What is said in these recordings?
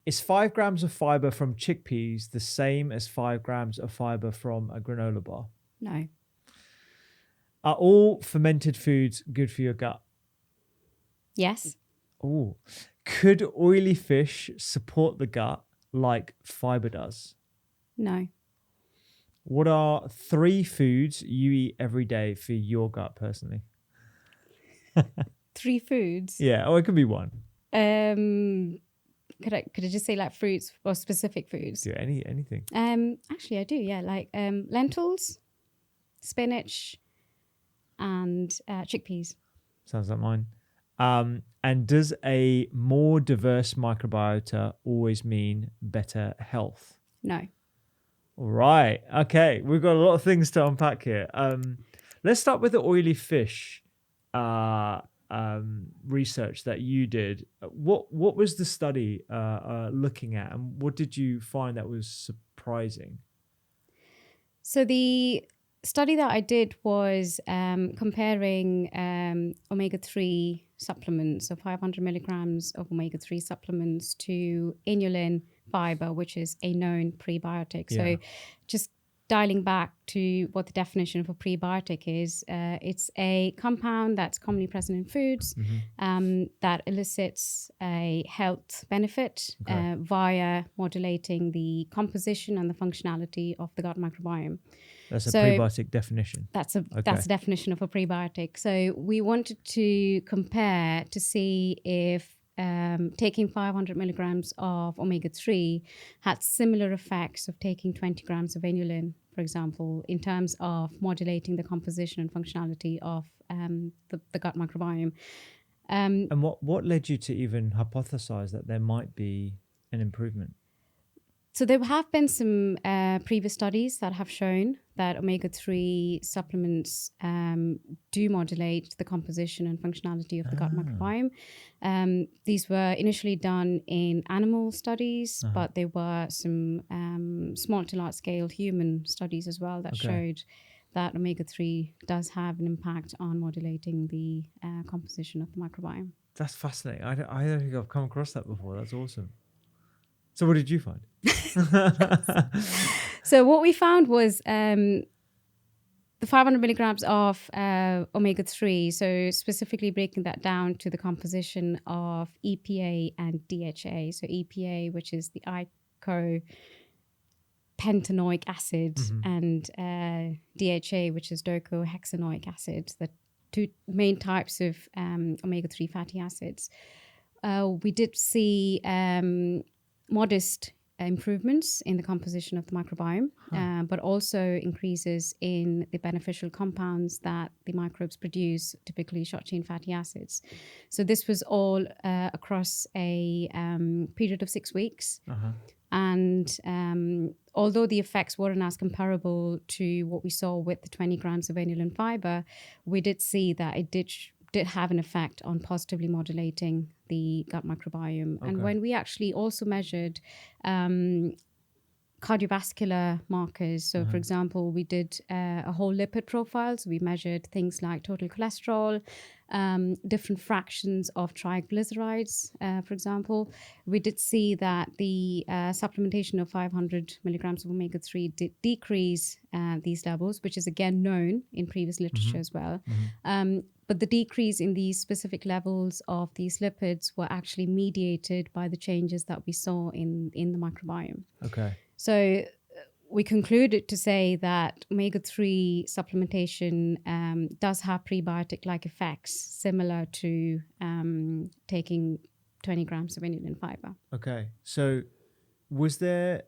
Is 5 grams of fiber from chickpeas the same as 5 grams of fiber from a granola bar? No. Are all fermented foods good for your gut? Yes. Oh, could oily fish support the gut like fiber does? No. What are 3 foods you eat every day for your gut personally? 3 foods. Yeah, or it could be one. Could I just say like fruits or specific foods? Do anything. Actually I do, yeah. Like lentils, spinach, and chickpeas. Sounds like mine. And does a more diverse microbiota always mean better health? No. All right. Okay. We've got a lot of things to unpack here. Let's start with the oily fish research that you did. What was the study looking at, and what did you find that was surprising? So the study that I did was comparing omega-3 supplements, so 500 milligrams of omega-3 supplements to inulin fiber, which is a known prebiotic. Yeah. So just dialing back to what the definition of a prebiotic is, it's a compound that's commonly present in foods that elicits a health benefit via modulating the composition and the functionality of the gut microbiome. That's a prebiotic definition. That's the definition of a prebiotic. So we wanted to compare to see if taking 500 milligrams of omega-3 had similar effects of taking 20 grams of inulin, for example, in terms of modulating the composition and functionality of the gut microbiome. And what led you to even hypothesize that there might be an improvement? So there have been some previous studies that have shown that omega-3 supplements do modulate the composition and functionality of the gut microbiome. These were initially done in animal studies, but there were some small to large scale human studies as well that showed that omega-3 does have an impact on modulating the composition of the microbiome. That's fascinating. I don't think I've come across that before. That's awesome. So what did you find? So what we found was the 500 milligrams of omega-3, so specifically breaking that down to the composition of EPA and DHA. So EPA, which is the icosapentaenoic acid, and DHA, which is docosahexaenoic acid, the 2 main types of omega-3 fatty acids. We did see modest improvements in the composition of the microbiome, but also increases in the beneficial compounds that the microbes produce, typically short-chain fatty acids. So this was all across a period of 6 weeks. And although the effects weren't as comparable to what we saw with the 20 grams of inulin fiber, we did see that it did have an effect on positively modulating the gut microbiome. And when we actually also measured cardiovascular markers, so for example, we did a whole lipid profile. So we measured things like total cholesterol, different fractions of triglycerides, for example. We did see that the supplementation of 500 milligrams of omega-3 did decrease these levels, which is again known in previous literature as well. But the decrease in these specific levels of these lipids were actually mediated by the changes that we saw in the microbiome. Okay. So we concluded to say that omega-3 supplementation does have prebiotic-like effects similar to taking 20 grams of inulin fiber. Okay. So was there,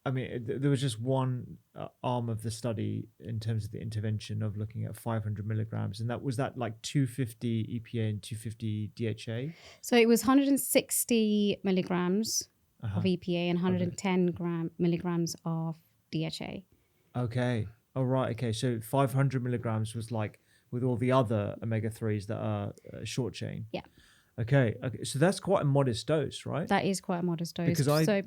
there was just one arm of the study in terms of the intervention of looking at 500 milligrams, and was that like 250 EPA and 250 DHA? So it was 160 milligrams of EPA and 110 milligrams of DHA. Okay. All right. Okay. So 500 milligrams was like with all the other omega-3s that are short chain. Yeah. Okay. So that's quite a modest dose, right? That is quite a modest dose. Because I take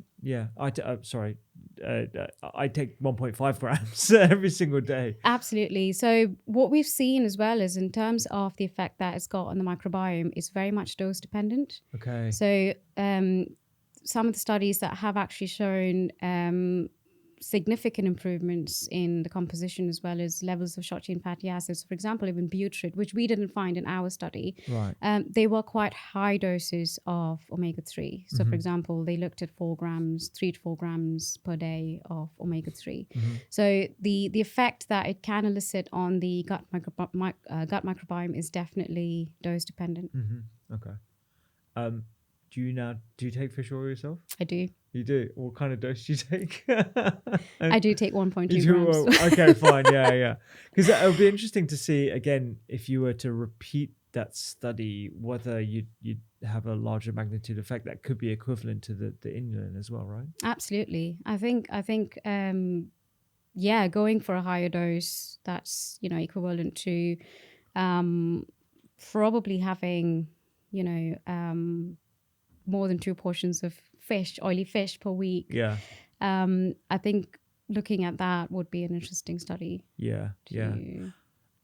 1.5 grams every single day. Absolutely. So what we've seen as well is in terms of the effect that it's got on the microbiome, it's very much dose dependent. Okay. So some of the studies that have actually shown significant improvements in the composition as well as levels of short chain fatty acids. For example, even butyrate, which we didn't find in our study, Right. they were quite high doses of omega-3. So, for example, they looked at 3 to 4 grams per day of omega-3. So the effect that it can elicit on the gut microbiome is definitely dose dependent. Okay. Do you take fish oil yourself? I do. You do? What kind of dose do you take? I do take 1.2 You do? grams. Oh, okay, fine. Yeah. Because it would be interesting to see, again, if you were to repeat that study, whether you'd have a larger magnitude effect that could be equivalent to the inulin as well, right? Absolutely. I think yeah, going for a higher dose that's, equivalent to probably having, more than 2 portions of oily fish per week. Yeah. I think looking at that would be an interesting study. Yeah.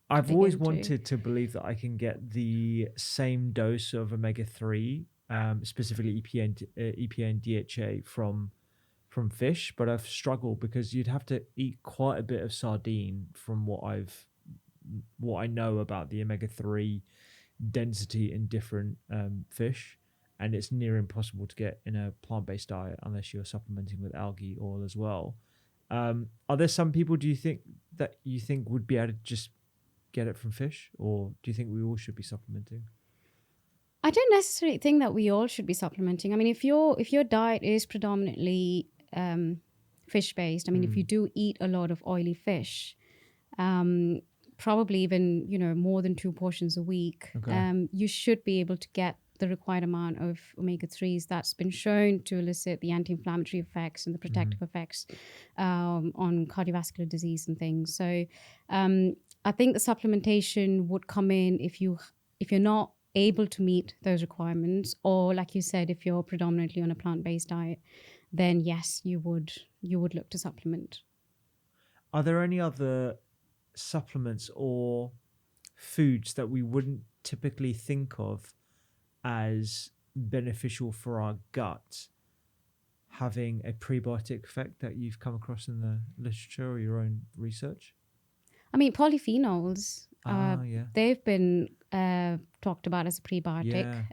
I've dig always into. wanted to believe that I can get the same dose of omega-3, specifically EPA and DHA from fish, but I've struggled because you'd have to eat quite a bit of sardine from what I know about the omega-3 density in different fish, and it's near impossible to get in a plant-based diet unless you're supplementing with algae oil as well. Are there some people, do you think would be able to just get it from fish, or do you think we all should be supplementing? I don't necessarily think that we all should be supplementing. I mean, if your diet is predominantly fish-based, I mean, if you do eat a lot of oily fish, probably even, more than 2 portions a week, you should be able to get the required amount of omega-3s that's been shown to elicit the anti-inflammatory effects and the protective effects on cardiovascular disease and things. So I think the supplementation would come in if you're not able to meet those requirements, or like you said, if you're predominantly on a plant-based diet, then yes, you would look to supplement. Are there any other supplements or foods that we wouldn't typically think of as beneficial for our gut having a prebiotic effect that you've come across in the literature or your own research? I mean, polyphenols, they've been talked about as a prebiotic.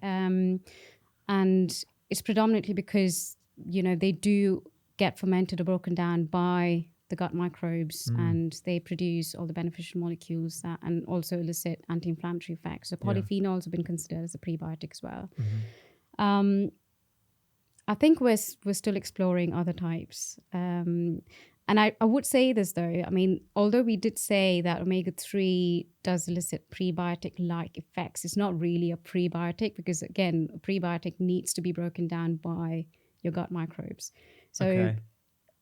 And it's predominantly because, they do get fermented or broken down by the gut microbes, and they produce all the beneficial molecules and also elicit anti-inflammatory effects. So polyphenols have been considered as a prebiotic as well. I think we're still exploring other types. And I would say this though, I mean, although we did say that omega-3 does elicit prebiotic-like effects, it's not really a prebiotic because, again, a prebiotic needs to be broken down by your gut microbes. So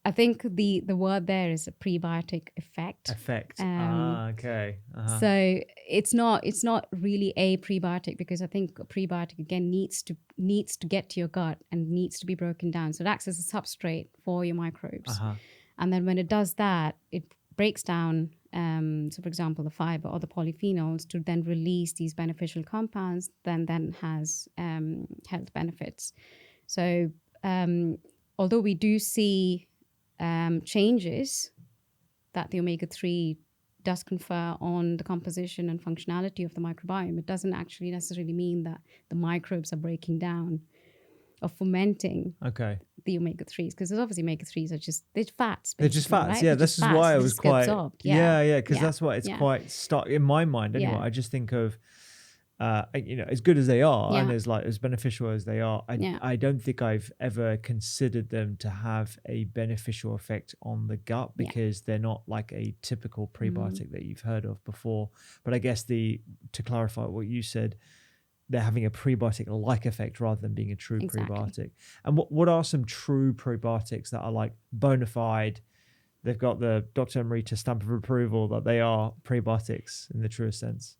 I think the word there is a prebiotic effect. So it's not really a prebiotic because I think a prebiotic again needs to get to your gut and needs to be broken down. So it acts as a substrate for your microbes. And then when it does that, it breaks down, so for example, the fiber or the polyphenols to then release these beneficial compounds, then has health benefits. So although we do see changes that the omega-3 does confer on the composition and functionality of the microbiome, it doesn't actually necessarily mean that the microbes are breaking down or fermenting the omega-3s, because there's obviously omega-3s are they're fats. They're just fats, right? yeah. This is why I was quite absorbed. because that's why it's quite stuck in my mind anyway. I just think of as good as they are and as beneficial as they are, I don't think I've ever considered them to have a beneficial effect on the gut because they're not like a typical prebiotic that you've heard of before. But I guess to clarify what you said, they're having a prebiotic-like effect rather than being a true prebiotic. And what are some true probiotics that are like bona fide? They've got the Dr Amrita stamp of approval that they are probiotics in the truest sense.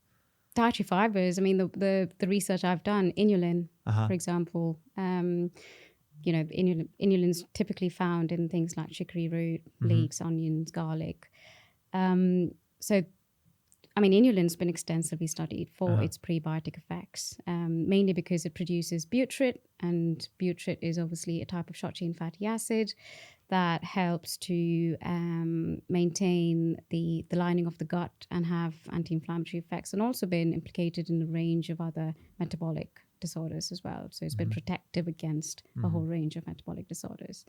Dietary fibers. I mean, the research I've done, inulin, for example, inulin's typically found in things like chicory root, leeks, onions, garlic. So Inulin's been extensively studied for its prebiotic effects, mainly because it produces butyrate, and butyrate is obviously a type of short-chain fatty acid that helps to maintain the lining of the gut and have anti-inflammatory effects, and also been implicated in a range of other metabolic disorders as well. So it's been protective against a whole range of metabolic disorders.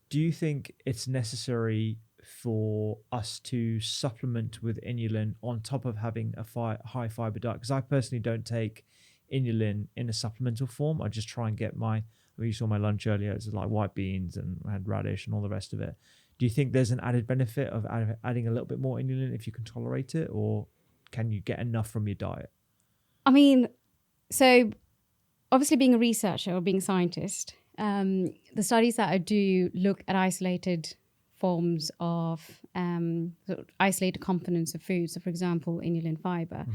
Do you think it's necessary for us to supplement with inulin on top of having a high fiber diet? Because I personally don't take inulin in a supplemental form. I just try and get you saw my lunch earlier, it's like white beans and I had radish and all the rest of it. Do you think there's an added benefit of adding a little bit more inulin if you can tolerate it, or can you get enough from your diet? I mean, so obviously being a researcher or being a scientist, the studies that I do look at isolated forms of sort of isolated components of food. So, for example, inulin fiber.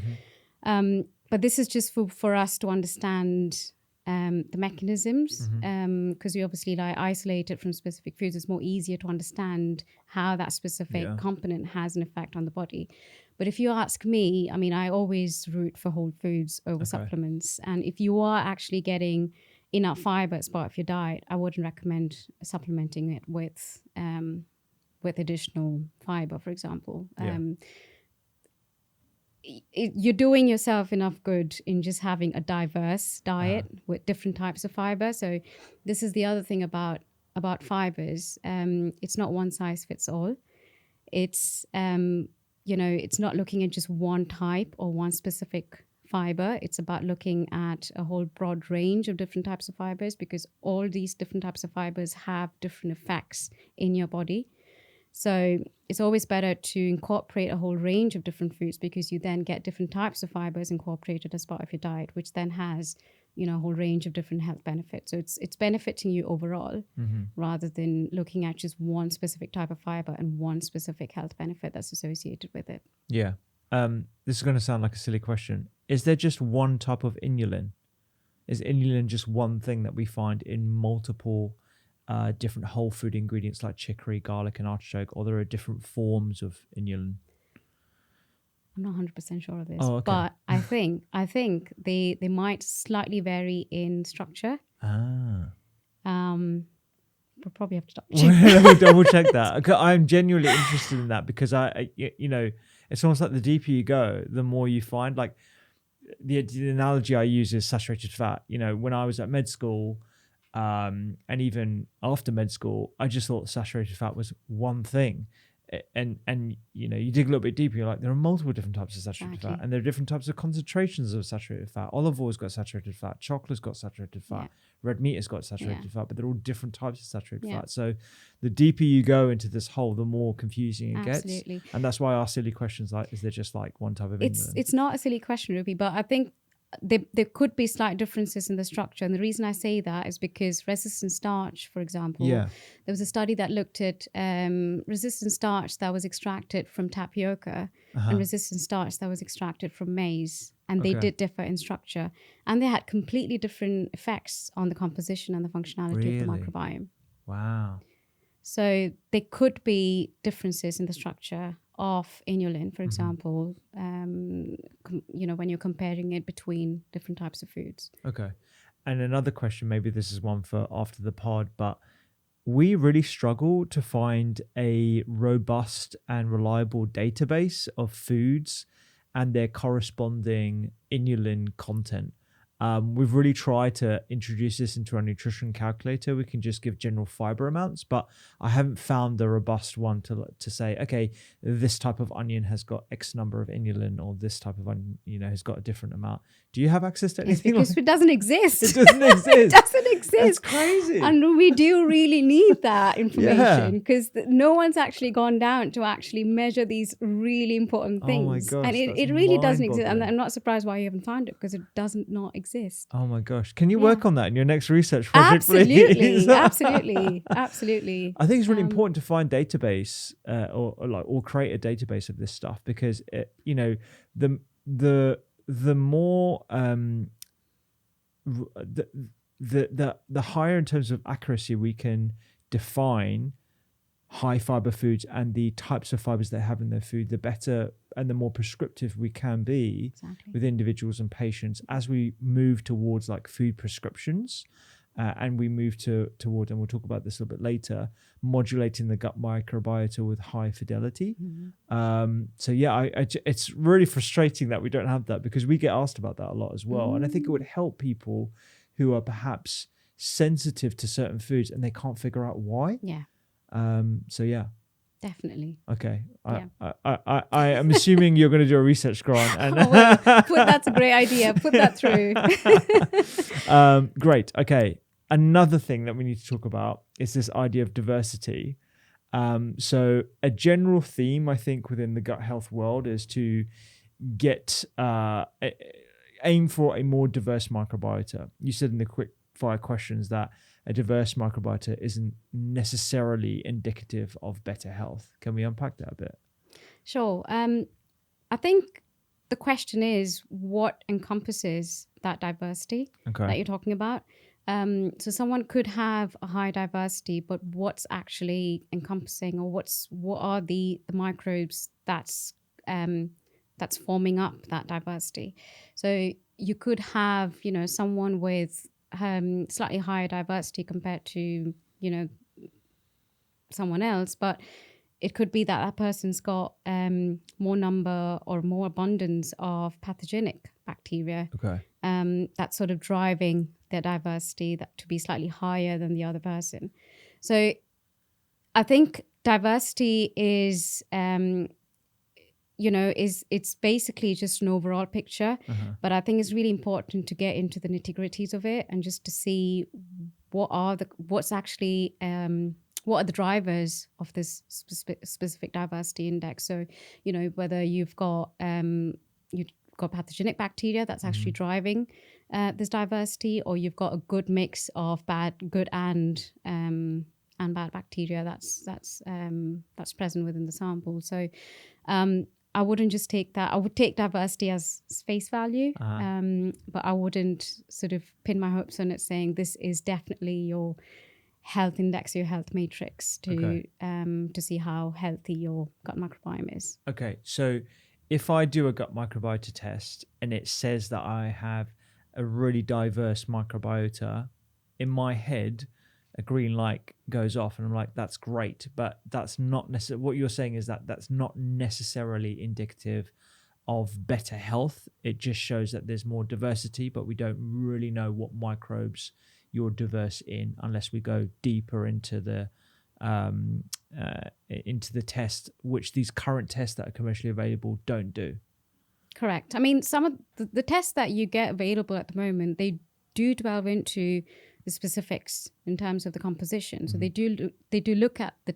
But this is just for us to understand the mechanisms, because we obviously isolate it from specific foods. It's more easier to understand how that specific component has an effect on the body. But if you ask me, I mean, I always root for whole foods over supplements. And if you are actually getting enough fiber as part of your diet, I wouldn't recommend supplementing it with additional fiber, for example. You're doing yourself enough good in just having a diverse diet with different types of fiber. So this is the other thing about fibers. It's not one size fits all. It's it's not looking at just one type or one specific fiber. It's about looking at a whole broad range of different types of fibers, because all these different types of fibers have different effects in your body. So it's always better to incorporate a whole range of different foods, because you then get different types of fibers incorporated as part of your diet, which then has, a whole range of different health benefits. So it's benefiting you overall, rather than looking at just one specific type of fiber and one specific health benefit that's associated with it. Yeah. This is going to sound like a silly question. Is there just one type of inulin? Is inulin just one thing that we find in multiple different whole food ingredients like chicory, garlic, and artichoke, or there are different forms of inulin? I'm not 100% sure of this, but I think they might slightly vary in structure. We'll probably have to double check that. I'm genuinely interested in that, because it's almost like the deeper you go, the more you find. Like the analogy I use is saturated fat. When I was at med school, and even after med school, I just thought saturated fat was one thing. And you dig a little bit deeper, you're like, there are multiple different types of saturated fat, and there are different types of concentrations of saturated fat. Olive oil's got saturated fat, chocolate's got saturated fat, red meat has got saturated fat, but they're all different types of saturated fat. So the deeper you go into this hole, the more confusing it gets. And that's why I ask silly questions like, is there just like one type of inulin? It's not a silly question, Ruby, but I think there could be slight differences in the structure. And the reason I say that is because resistant starch, for example, there was a study that looked at resistant starch that was extracted from tapioca and resistant starch that was extracted from maize. And they did differ in structure. And they had completely different effects on the composition and the functionality of the microbiome. Wow. So there could be differences in the structure of inulin, for example, when you're comparing it between different types of foods. Okay. And another question, maybe this is one for after the pod, but we really struggle to find a robust and reliable database of foods and their corresponding inulin content. We've really tried to introduce this into our nutrition calculator. We can just give general fiber amounts, but I haven't found the robust one to say, okay, this type of onion has got X number of inulin, or this type of onion, has got a different amount. Do you have access to anything? Because it doesn't exist. It doesn't exist. It doesn't exist. That's crazy. And we do really need that information, because no one's actually gone down to actually measure these really important things. Oh my gosh, and it really doesn't exist. And I'm not surprised why you haven't found it, because it doesn't not exist. Oh my gosh. Can you work on that in your next research project, please? Absolutely. I think it's really important to find database or create a database of this stuff, because the more the higher in terms of accuracy we can define high fiber foods and the types of fibers they have in their food, the better and the more prescriptive we can be Exactly. with individuals and patients as we move towards like food prescriptions. And we move toward, and we'll talk about this a little bit later, modulating the gut microbiota with high fidelity. So yeah, it's really frustrating that we don't have that, because we get asked about that a lot as well. And I think it would help people who are perhaps sensitive to certain foods and they can't figure out why. Yeah. So yeah. Definitely. Okay. Yeah. I am assuming you're going to do a research grant. And that's a great idea. Put that through. Great. Okay. Another thing that we need to talk about is this idea of diversity. So a general theme, I think, within the gut health world is to get aim for a more diverse microbiota. You said in the quick fire questions that a diverse microbiota isn't necessarily indicative of better health. Can we unpack that a bit? Sure. I think the question is what encompasses that diversity that you're talking about. So someone could have a high diversity, but what's actually encompassing, or what are the microbes that's forming up that diversity? So you could have, someone with slightly higher diversity compared to, someone else, but it could be that person's got more number or more abundance of pathogenic bacteria. That's sort of driving their diversity that to be slightly higher than the other person. So I think diversity is, it's basically just an overall picture, but I think it's really important to get into the nitty-gritties of it and just to see what are the drivers of this specific diversity index. So, whether you've got pathogenic bacteria that's actually driving this diversity, or you've got a good mix of good and bad bacteria that's present within the sample. So I wouldn't just take that. I would take diversity as face value, but I wouldn't sort of pin my hopes on it saying this is definitely your health index, your health matrix to see how healthy your gut microbiome is. Okay, so if I do a gut microbiota test and it says that I have a really diverse microbiota, in my head, a green light goes off and I'm like, that's great. But that's not necessarily, what you're saying is that that's not necessarily indicative of better health. It just shows that there's more diversity, but we don't really know what microbes you're diverse in unless we go deeper into the test, which these current tests that are commercially available don't do. Correct. I mean, some of the tests that you get available at the moment, they do delve into the specifics in terms of the composition. So they do look at the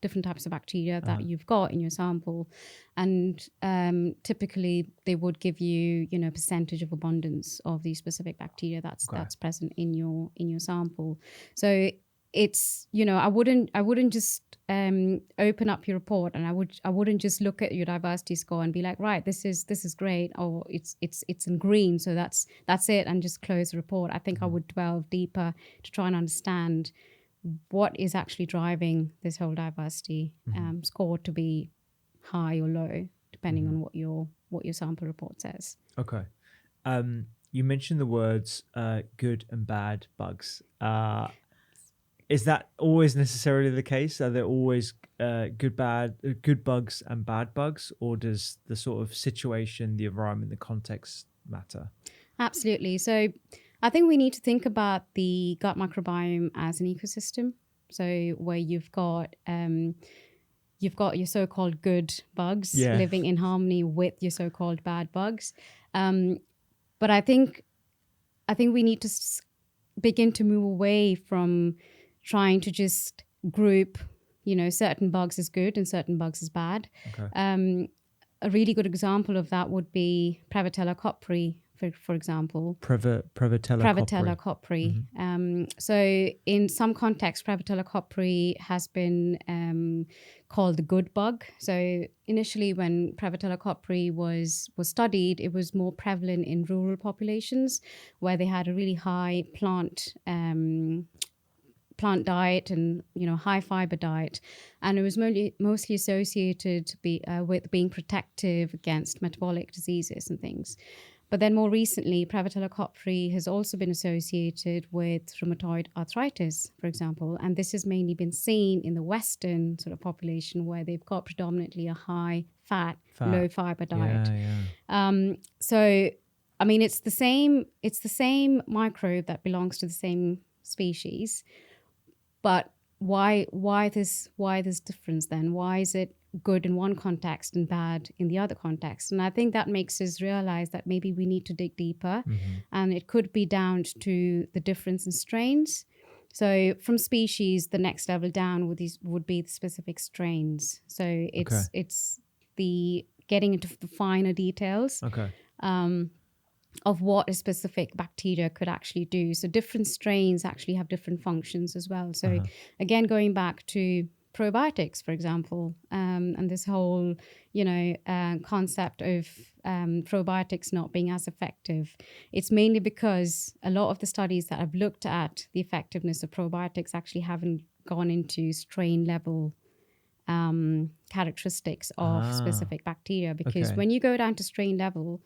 different types of bacteria that you've got in your sample, and typically they would give you percentage of abundance of the specific bacteria that's present in your sample. So it's I wouldn't just open up your report, and I wouldn't just look at your diversity score and be like, right, this is great, or it's in green, so that's it, and just close the report. I think I would delve deeper to try and understand what is actually driving this whole diversity score to be high or low, depending on what your sample report says. Okay. You mentioned the words good and bad bugs. Is that always necessarily the case? Are there always good bugs and bad bugs, or does the sort of situation, the environment, the context matter? Absolutely. So I think we need to think about the gut microbiome as an ecosystem. So where you've got your so-called good bugs living in harmony with your so-called bad bugs. But I think we need to begin to move away from trying to just group, certain bugs as good and certain bugs as bad. Okay. A really good example of that would be Prevotella copri, for example. Prevotella copri. So in some contexts, Prevotella copri has been called the good bug. So initially, when Prevotella copri was studied, it was more prevalent in rural populations where they had a really high plant plant diet and, high fiber diet. And it was mostly associated with being protective against metabolic diseases and things. But then more recently, Prevotella copri has also been associated with rheumatoid arthritis, for example. And this has mainly been seen in the Western sort of population where they've got predominantly a high fat, low fiber diet. So, I mean, it's the same microbe that belongs to the same species. But why this difference then? Why is it good in one context and bad in the other context? And I think that makes us realize that maybe we need to dig deeper, and it could be down to the difference in strains. So from species, the next level down would be the specific strains. So it's the getting into the finer details of what a specific bacteria could actually do. So different strains actually have different functions as well. So again, going back to probiotics, for example, and this whole, concept of probiotics not being as effective. It's mainly because a lot of the studies that have looked at the effectiveness of probiotics actually haven't gone into strain level characteristics of specific bacteria. Because when you go down to strain level,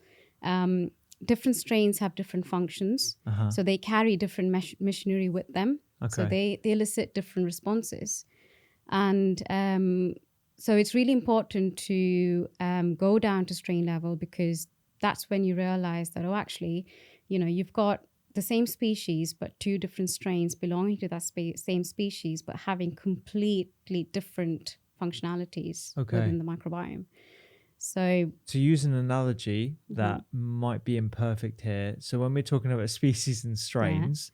different strains have different functions. So they carry different machinery with them. So they elicit different responses. And so it's really important to go down to strain level, because that's when you realize that, actually, you've got the same species, but two different strains belonging to that same species, but having completely different functionalities within the microbiome. So to use an analogy that might be imperfect here. So when we're talking about species and strains,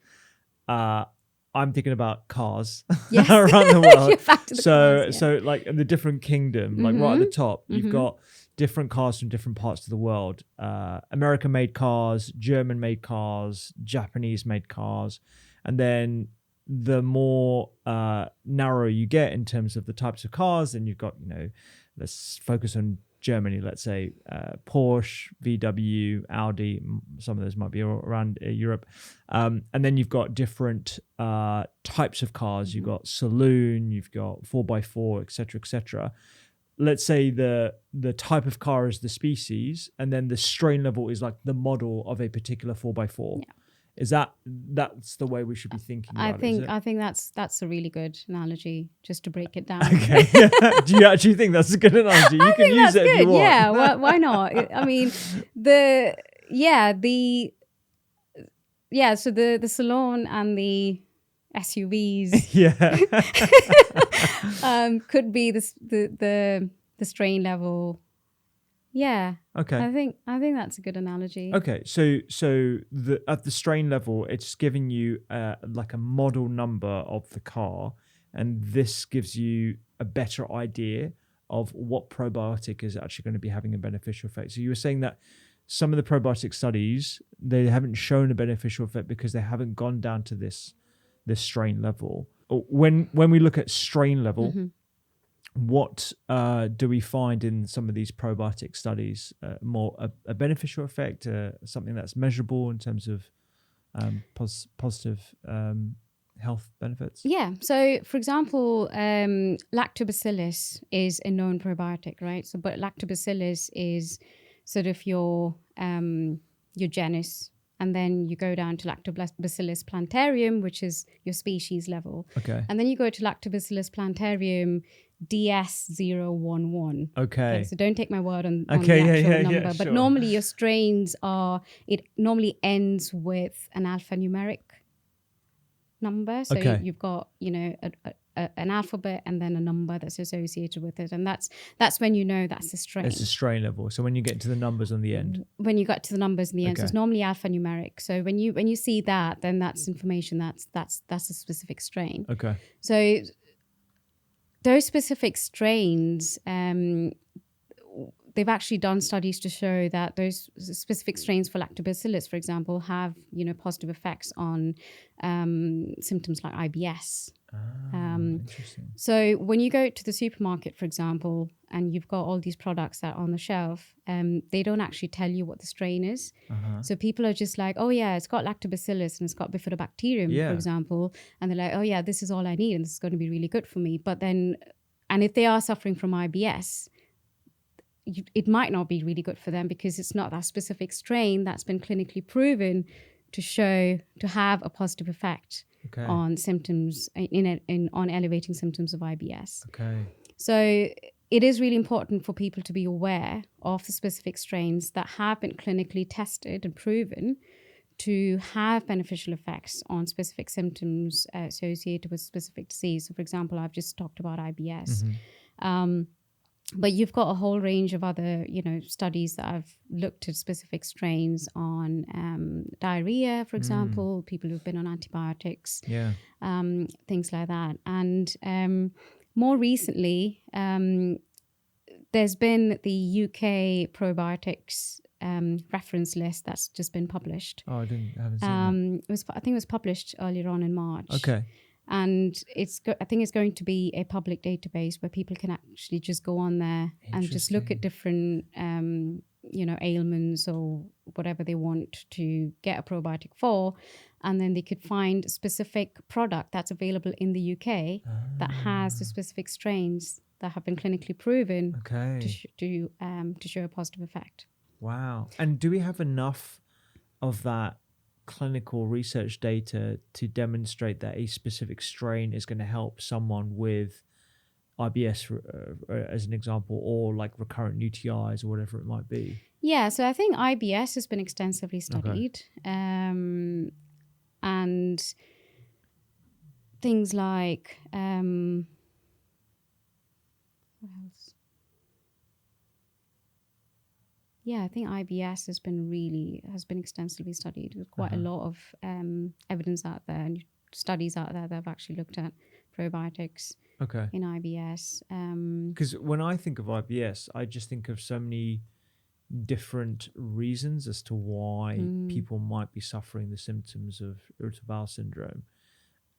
I'm thinking about cars around the world. So like in the different kingdom, like right at the top, you've got different cars from different parts of the world. American-made cars, German-made cars, Japanese-made cars. And then the more narrow you get in terms of the types of cars, then you've got, let's focus on Germany, let's say Porsche, VW, Audi, some of those might be around Europe. And then you've got different types of cars. You've got saloon, you've got 4x4, et cetera. Let's say the type of car is the species, and then the strain level is like the model of a particular 4x4. Yeah. Is that's the way we should be thinking about it? I think that's a really good analogy, just to break it down. Okay. Do you actually think that's a good analogy? You can use it if you want. Yeah, why not? I mean, so the salon and the SUVs could be the strain level. Yeah. Okay. I think that's a good analogy. Okay. So at the strain level, it's giving you like a model number of the car, and this gives you a better idea of what probiotic is actually going to be having a beneficial effect. So you were saying that some of the probiotic studies, they haven't shown a beneficial effect because they haven't gone down to this strain level. When we look at strain level, what do we find in some of these probiotic studies? More a beneficial effect, something that's measurable in terms of positive health benefits? Yeah. So, for example, lactobacillus is a known probiotic, right? So, but lactobacillus is sort of your genus. And then you go down to Lactobacillus plantarum, which is your species level. Okay. And then you go to Lactobacillus plantarum DS011. Okay. So don't take my word on the actual number. But sure. Normally your strains it normally ends with an alphanumeric number. So you've got, an alphabet and then a number that's associated with it. And that's when you know that's a strain. It's a strain level. So when you get to the numbers on the end. When you got to the numbers in the end, so it's normally alphanumeric. So when you see that, then that's information that's a specific strain. Okay. So those specific strains, they've actually done studies to show that those specific strains for lactobacillus, for example, have positive effects on symptoms like IBS. Interesting. So when you go to the supermarket, for example, and you've got all these products that are on the shelf, they don't actually tell you what the strain is. So people are just like, oh yeah, it's got lactobacillus and it's got bifidobacterium, for example. And they're like, oh yeah, this is all I need and this is going to be really good for me. But then, and if they are suffering from IBS, it might not be really good for them because it's not that specific strain that's been clinically proven to have a positive effect on symptoms on elevating symptoms of IBS. So it is really important for people to be aware of the specific strains that have been clinically tested and proven to have beneficial effects on specific symptoms associated with specific disease. So, for example, I've just talked about IBS. But you've got a whole range of other, studies that have looked at specific strains on diarrhea, for example, people who've been on antibiotics, things like that. And more recently, there's been the UK probiotics reference list that's just been published. Oh, I haven't seen that. I think it was published earlier on in March. Okay. And I think it's going to be a public database where people can actually just go on there and just look at different, ailments or whatever they want to get a probiotic for. And then they could find a specific product that's available in the UK that has the specific strains that have been clinically proven to show a positive effect. Wow. And do we have enough of that clinical research data to demonstrate that a specific strain is going to help someone with IBS as an example, or like recurrent UTIs or whatever it might be? Yeah, so I think IBS has been extensively studied, and things like what else? Yeah, I think IBS has been extensively studied. There's quite a lot of evidence out there and studies out there that have actually looked at probiotics in IBS. Because when I think of IBS, I just think of so many different reasons as to why people might be suffering the symptoms of irritable bowel syndrome.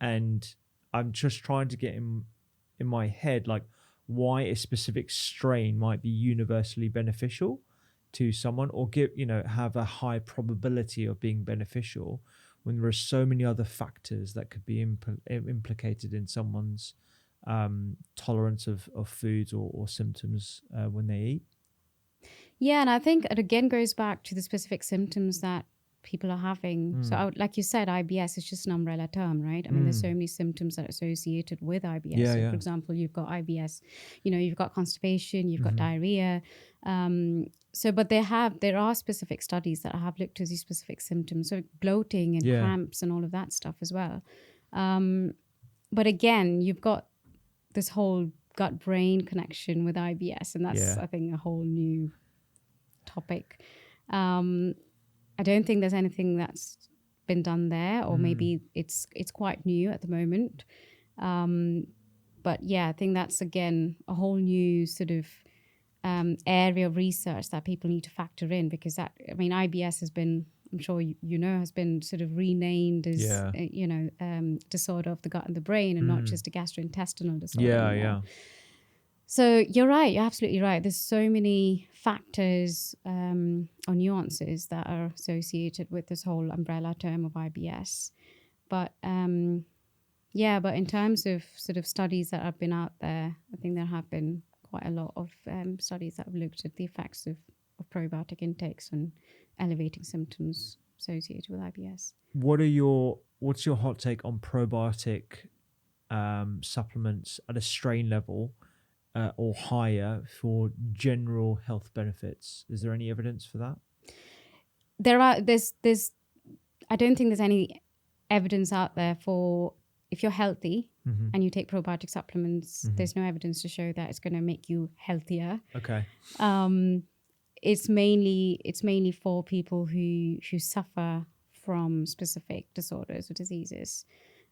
And I'm just trying to get in my head, like, why a specific strain might be universally beneficial to someone, or have a high probability of being beneficial, when there are so many other factors that could be implicated in someone's tolerance of foods or symptoms when they eat. Yeah, and I think it again goes back to the specific symptoms that people are having. So like you said, IBS is just an umbrella term, right? I mean, there's so many symptoms that are associated with IBS. So for example, you've got IBS, you've got constipation, you've got diarrhea. But there are specific studies that have looked at these specific symptoms, so bloating and cramps and all of that stuff as well. But again, you've got this whole gut-brain connection with IBS, and that's, I think, a whole new topic. I don't think there's anything that's been done there, or maybe it's quite new at the moment. But yeah, I think that's, again, a whole new sort of area of research that people need to factor in, because IBS has been, I'm sure has been sort of renamed as, disorder of the gut and the brain, and not just a gastrointestinal disorder anymore. So you're right. You're absolutely right. There's so many factors or nuances that are associated with this whole umbrella term of IBS. But but in terms of sort of studies that have been out there, I think there have been quite a lot of studies that have looked at the effects of probiotic intakes and elevating symptoms associated with IBS. What's your hot take on probiotic supplements at a strain level or higher for general health benefits? Is there any evidence for that? There's I don't think there's any evidence out there for, if you're healthy and you take probiotic supplements, there's no evidence to show that it's going to make you healthier. Okay. It's mainly for people who suffer from specific disorders or diseases.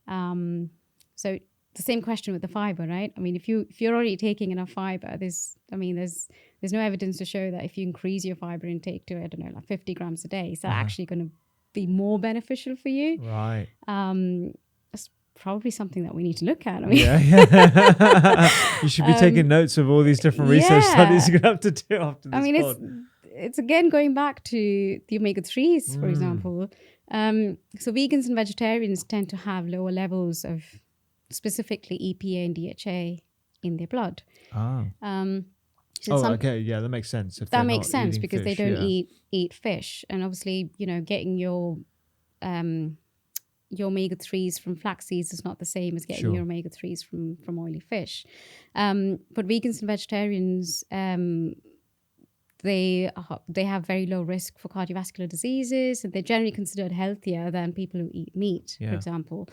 So the same question with the fiber, right? I mean, if you're already taking enough fiber, there's no evidence to show that if you increase your fiber intake to, I don't know, like 50 grams a day, is that actually going to be more beneficial for you? Right. probably something that we need to look at. I mean, You should be taking notes of all these different research studies you're going to have to do after this. I mean, it's again going back to the omega-3s, for example. So vegans and vegetarians tend to have lower levels of specifically EPA and DHA in their blood. Okay, yeah, that makes sense. That makes sense because they don't eat fish, and obviously, getting your omega-3s from flax seeds is not the same as getting your omega-3s from oily fish. But vegans and vegetarians, they have very low risk for cardiovascular diseases, and they're generally considered healthier than people who eat meat, for example.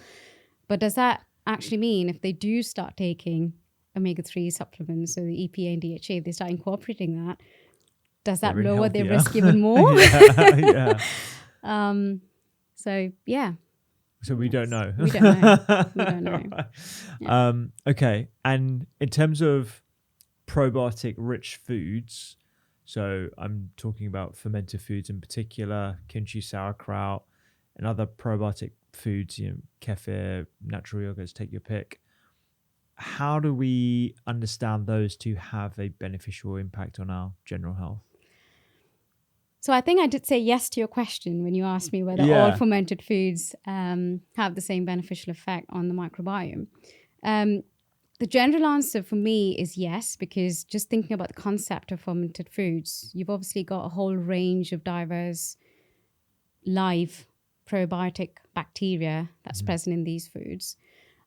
But does that actually mean if they do start taking omega-3 supplements, so the EPA and DHA, if they start incorporating that, does that lower their risk even more? So we don't know. We don't know. Yeah. Okay. And in terms of probiotic-rich foods, so I'm talking about fermented foods in particular, kimchi, sauerkraut, and other probiotic foods, kefir, natural yogurts, take your pick. How do we understand those to have a beneficial impact on our general health? So I think I did say yes to your question when you asked me whether all fermented foods have the same beneficial effect on the microbiome. The general answer for me is yes, because just thinking about the concept of fermented foods, you've obviously got a whole range of diverse live probiotic bacteria that's present in these foods.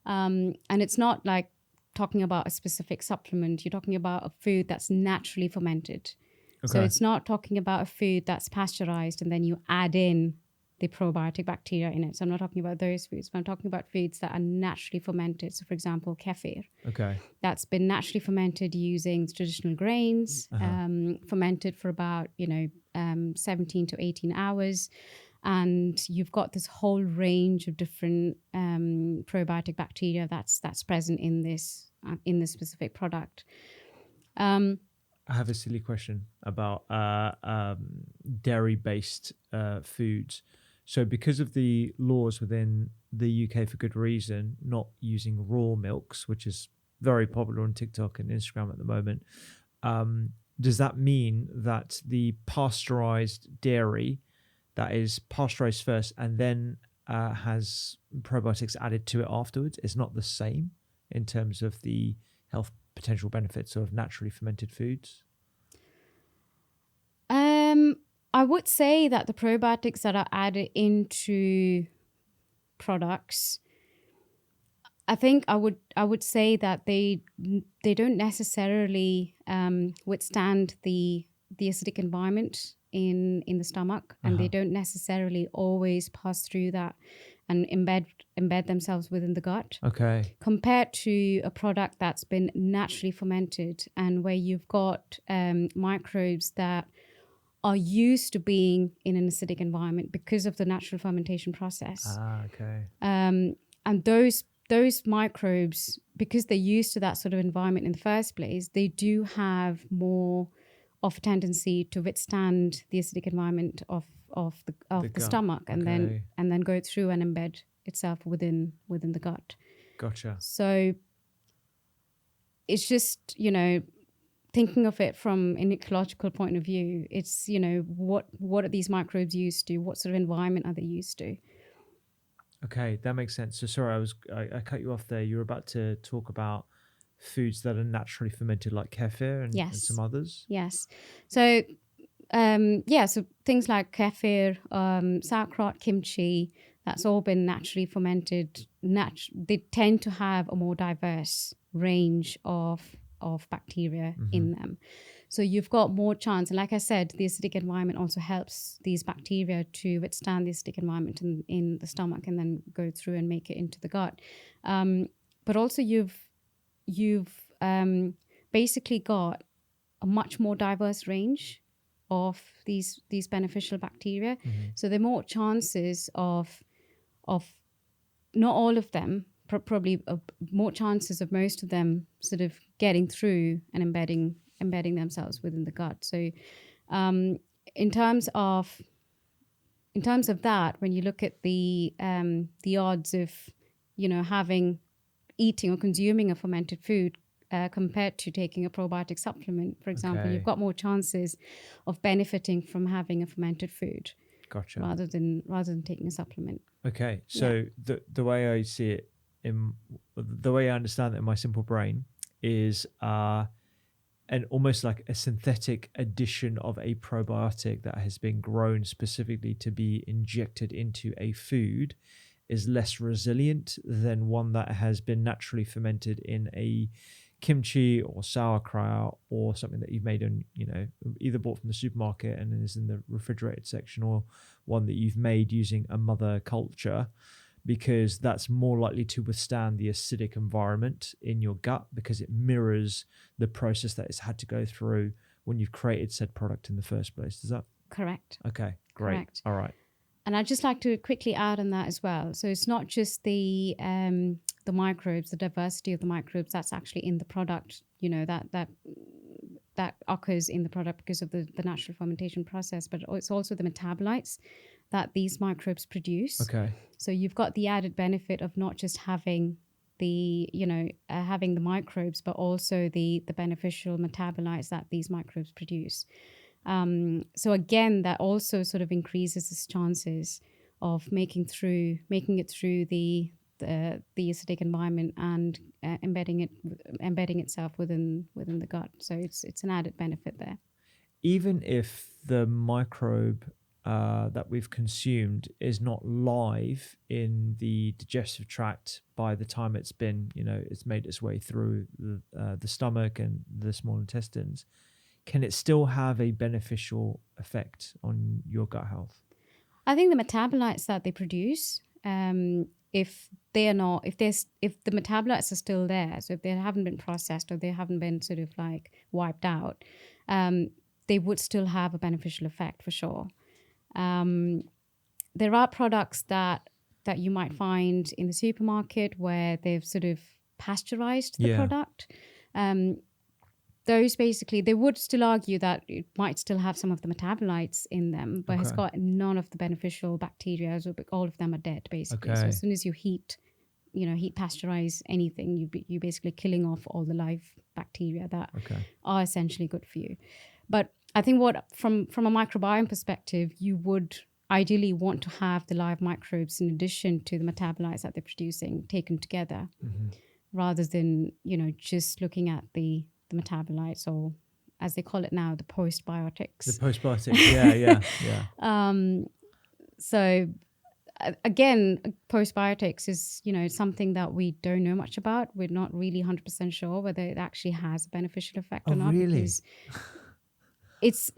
And it's not like talking about a specific supplement. You're talking about a food that's naturally fermented. Okay. So it's not talking about a food that's pasteurized and then you add in the probiotic bacteria in it. So I'm not talking about those foods, but I'm talking about foods that are naturally fermented. So for example, kefir. Okay. That's been naturally fermented using traditional grains, fermented for about, 17 to 18 hours. And you've got this whole range of different probiotic bacteria that's present in this specific product. I have a silly question about dairy-based foods. So because of the laws within the UK, for good reason, not using raw milks, which is very popular on TikTok and Instagram at the moment, does that mean that the pasteurized dairy that is pasteurized first and then has probiotics added to it afterwards is not the same in terms of the health potential benefits of naturally fermented foods? I would say that the probiotics that are added into products, I think I would say that they don't necessarily withstand the acidic environment in the stomach, and they don't necessarily always pass through that and embed themselves within the gut. Okay. Compared to a product that's been naturally fermented and where you've got microbes that are used to being in an acidic environment because of the natural fermentation process. Okay. And those microbes, because they're used to that sort of environment in the first place, they do have more of a tendency to withstand the acidic environment of the stomach, and then go through and embed itself within the gut. Gotcha. So it's just, thinking of it from an ecological point of view, it's, what are these microbes used to? What sort of environment are they used to? Okay, that makes sense. So sorry, I cut you off there. You were about to talk about foods that are naturally fermented, like kefir and some others. Yes. So so things like kefir, sauerkraut, kimchi, that's all been naturally fermented. They tend to have a more diverse range of bacteria in them. So you've got more chance. And like I said, the acidic environment also helps these bacteria to withstand the acidic environment in the stomach and then go through and make it into the gut. But also you've basically got a much more diverse range of these beneficial bacteria. So there are more chances of not all of them, probably more chances of most of them sort of getting through and embedding themselves within the gut. So in terms of that, when you look at the odds of eating or consuming a fermented food compared to taking a probiotic supplement, for example. Okay. You've got more chances of benefiting from having a fermented food. Gotcha. Rather than taking a supplement. Okay, so the way I see it, the way I understand it in my simple brain, is and almost like a synthetic addition of a probiotic that has been grown specifically to be injected into a food is less resilient than one that has been naturally fermented in a kimchi or sauerkraut or something that you've made on, either bought from the supermarket and is in the refrigerated section, or one that you've made using a mother culture, because that's more likely to withstand the acidic environment in your gut because it mirrors the process that it's had to go through when you've created said product in the first place. Is that correct? Okay, great. Correct. All right. And I'd just like to quickly add on that as well. So it's not just the microbes, the diversity of the microbes that's actually in the product, that occurs in the product because of the natural fermentation process, but it's also the metabolites that these microbes produce. Okay. So you've got the added benefit of not just having having the microbes, but also the beneficial metabolites that these microbes produce. So again, that also sort of increases its chances of making it through the acidic environment and embedding itself within the gut. So it's an added benefit there. Even if the microbe that we've consumed is not live in the digestive tract by the time it's been, it's made its way through the stomach and the small intestines, can it still have a beneficial effect on your gut health? I think the metabolites that they produce, if the metabolites are still there, so if they haven't been processed or they haven't been sort of like wiped out, they would still have a beneficial effect for sure. There are products that you might find in the supermarket where they've sort of pasteurized the product. Those basically, they would still argue that it might still have some of the metabolites in them, but it's got none of the beneficial bacteria. So all of them are dead, basically. So as soon as you heat pasteurize anything, you're basically killing off all the live bacteria that are essentially good for you. But I think from a microbiome perspective, you would ideally want to have the live microbes in addition to the metabolites that they're producing taken together, rather than just looking at the metabolites, or as they call it now, the postbiotics. The postbiotics, yeah. So again, postbiotics is something that we don't know much about. We're not really 100% sure whether it actually has a beneficial effect or not. Really? Because it's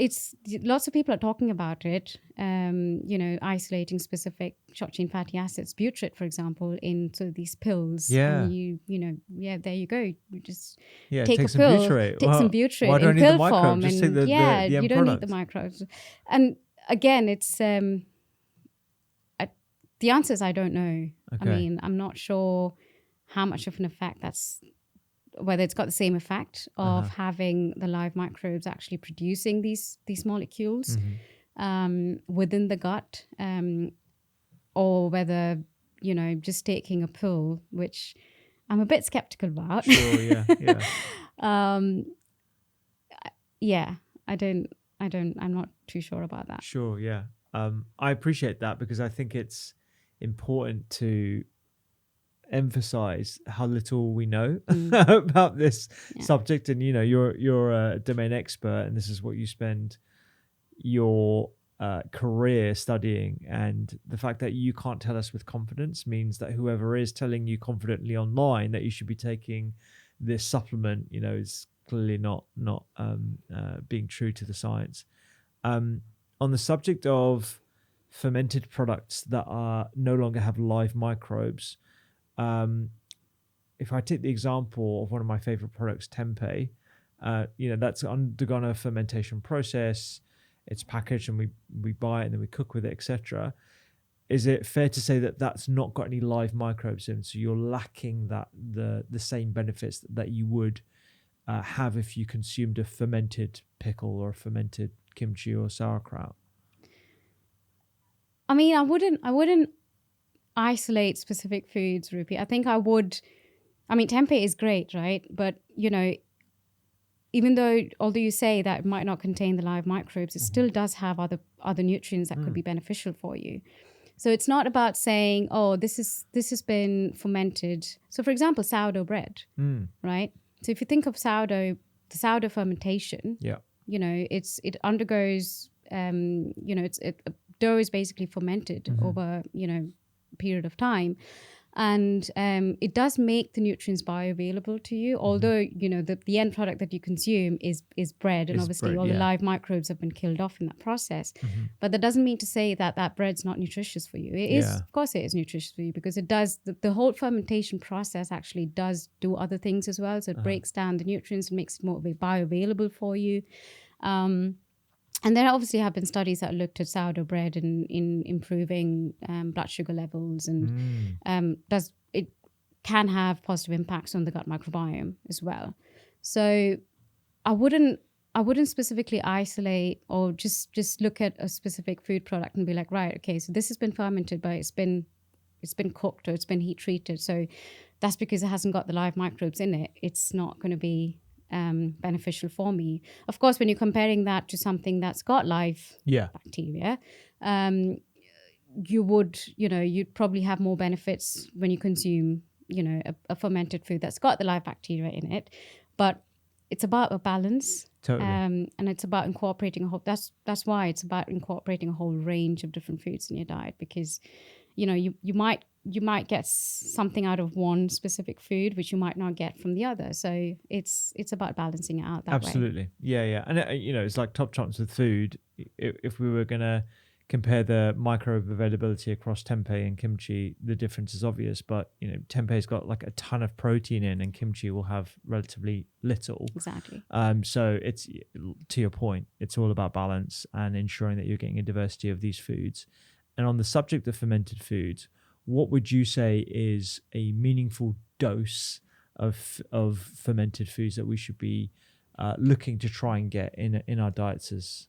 lots of people are talking about it, isolating specific short chain fatty acids, butyrate, for example, in sort of these pills. Yeah. And there you go. You just take a some pill, butyrate. some butyrate why do I in need pill the microbe? form. Just And take the end you don't product. need the microbes. And again, it's the answer is I don't know. I mean, I'm not sure how much of an effect whether it's got the same effect of having the live microbes actually producing these molecules within the gut, or whether just taking a pill, which I'm a bit skeptical about. Sure, I'm not too sure about that. Sure, yeah. I appreciate that, because I think it's important to emphasize how little we know about this subject. And you're a domain expert, and this is what you spend your career studying, and the fact that you can't tell us with confidence means that whoever is telling you confidently online that you should be taking this supplement is clearly not being true to the science. On the subject of fermented products that no longer have live microbes, if I take the example of one of my favorite products, tempeh, that's undergone a fermentation process. It's packaged and we buy it and then we cook with it, etc. Is it fair to say that that's not got any live microbes in, so you're lacking the same benefits that you would have if you consumed a fermented pickle or a fermented kimchi or sauerkraut? I mean, I wouldn't isolate specific foods, Rupi. I think I would. I mean, tempeh is great, right? But although you say that it might not contain the live microbes, it still does have other nutrients that could be beneficial for you. So it's not about saying, oh, this has been fermented. So for example, sourdough bread, right? So if you think of the sourdough fermentation, it undergoes, dough is basically fermented over, a period of time. And it does make the nutrients bioavailable to you, although the end product that you consume is bread, and obviously all the live microbes have been killed off in that process. But that doesn't mean to say that bread's not nutritious for you. It is, of course, it is nutritious for you, because it does the whole fermentation process actually does do other things as well. So it breaks down the nutrients and makes it more bioavailable for you. And there obviously have been studies that looked at sourdough bread in improving blood sugar levels, and it can have positive impacts on the gut microbiome as well. So I wouldn't specifically isolate or just look at a specific food product and be like, right, okay, so this has been fermented, but it's been cooked or it's been heat treated. So that's because it hasn't got the live microbes in it. It's not going to be beneficial for me. Of course, when you're comparing that to something that's got live bacteria, you'd probably have more benefits when you consume, a fermented food that's got the live bacteria in it. But it's about a balance. Totally. And it's about incorporating that's why it's about incorporating a whole range of different foods in your diet, because you might get something out of one specific food which you might not get from the other. So it's about balancing it out that way. Absolutely. Yeah. And it's like top chance with food. If we were going to compare the microbe availability across tempeh and kimchi, the difference is obvious. But tempeh's got like a ton of protein in, and kimchi will have relatively little. Exactly. So it's, to your point, it's all about balance and ensuring that you're getting a diversity of these foods. And on the subject of fermented foods, what would you say is a meaningful dose of fermented foods that we should be looking to try and get in our diets as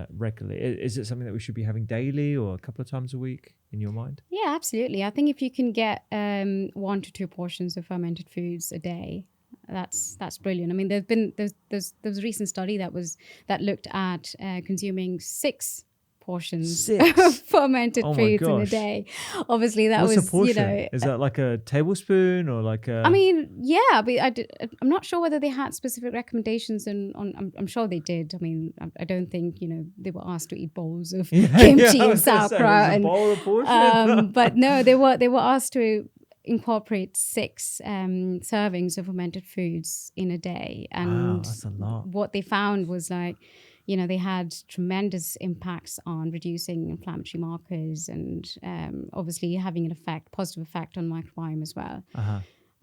regularly? Is it something that we should be having daily or a couple of times a week in your mind? Yeah, absolutely. I think if you can get 1 to 2 portions of fermented foods a day, that's brilliant. I mean, there's a recent study that looked at consuming 6 portions of fermented foods in a day. Obviously, What's a portion? Is that like a tablespoon or like a? I mean, yeah, but I'm not sure whether they had specific recommendations, and I'm sure they did. I mean, I don't think they were asked to eat bowls of kimchi and sauerkraut, and bowl of portion. but no, they were asked to incorporate 6 servings of fermented foods in a day, and wow, that's a lot. What they found was like, they had tremendous impacts on reducing inflammatory markers, and obviously having positive effect on microbiome as well.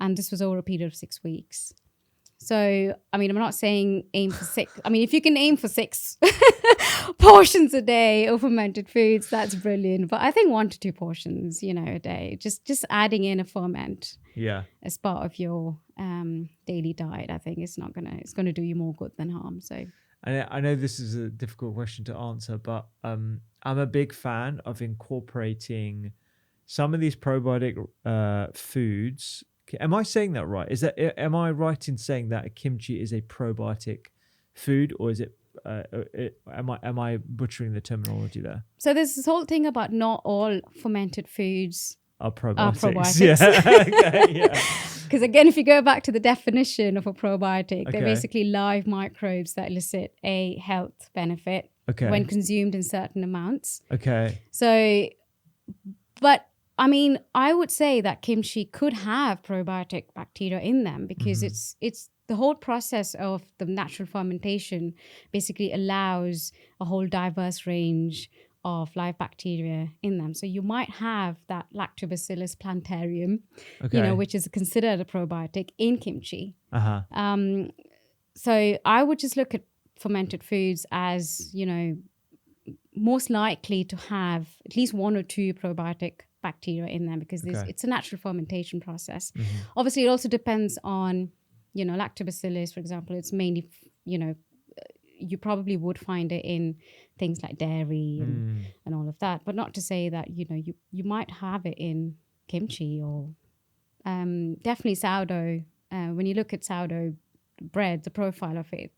And this was over a period of 6 weeks. So, I mean, I'm not saying aim for 6. I mean, if you can aim for 6 portions a day of fermented foods, that's brilliant. But I think 1 to 2 portions, a day, just adding in a ferment as part of your daily diet, I think it's going to do you more good than harm. So. I know this is a difficult question to answer, but I'm a big fan of incorporating some of these probiotic foods. Am I saying that right? Am I right in saying that a kimchi is a probiotic food, or is it? Am I butchering the terminology there? So there's this whole thing about not all fermented foods are probiotics. Yeah. Because again, if you go back to the definition of a probiotic, they're basically live microbes that elicit a health benefit when consumed in certain amounts. Okay. So, but I mean, I would say that kimchi could have probiotic bacteria in them, because it's the whole process of the natural fermentation basically allows a whole diverse range of live bacteria in them. So you might have that Lactobacillus plantarum, which is considered a probiotic in kimchi. So I would just look at fermented foods as, most likely to have at least 1 or 2 probiotic bacteria in them, because it's a natural fermentation process. Obviously, it also depends on, Lactobacillus, for example. It's mainly, you probably would find it in things like dairy and all of that, but not to say that you might have it in kimchi or definitely sourdough. When you look at sourdough bread, the profile of it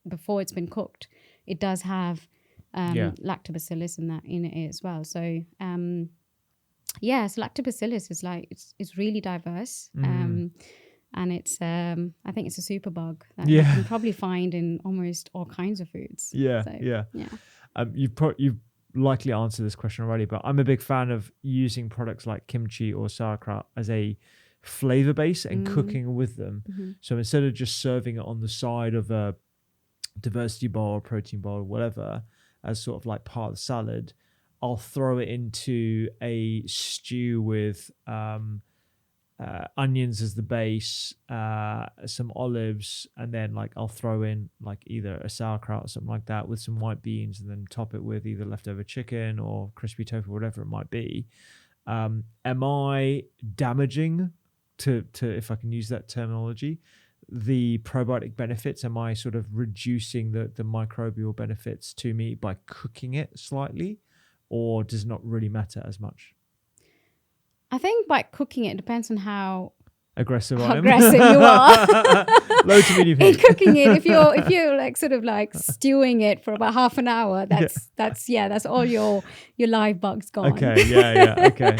before it's been cooked, it does have lactobacillus in it as well. So so lactobacillus is like it's really diverse. And it's I think it's a super bug that you can probably find in almost all kinds of foods. You've likely answered this question already, but I'm a big fan of using products like kimchi or sauerkraut as a flavor base and cooking with them. So instead of just serving it on the side of a diversity bowl or protein bowl or whatever as sort of like part of the salad, I'll throw it into a stew with onions as the base, some olives, and then like I'll throw in like either a sauerkraut or something like that with some white beans, and then top it with either leftover chicken or crispy tofu, whatever it might be. Am I damaging to if I can use that terminology, the probiotic benefits? Am I sort of reducing the microbial benefits to me by cooking it slightly, or does it not really matter as much? I think by cooking it depends on how aggressive you are. Low to medium heat. In cooking it, if you're like sort of like stewing it for about half an hour, that's all your live bugs gone. Okay, okay.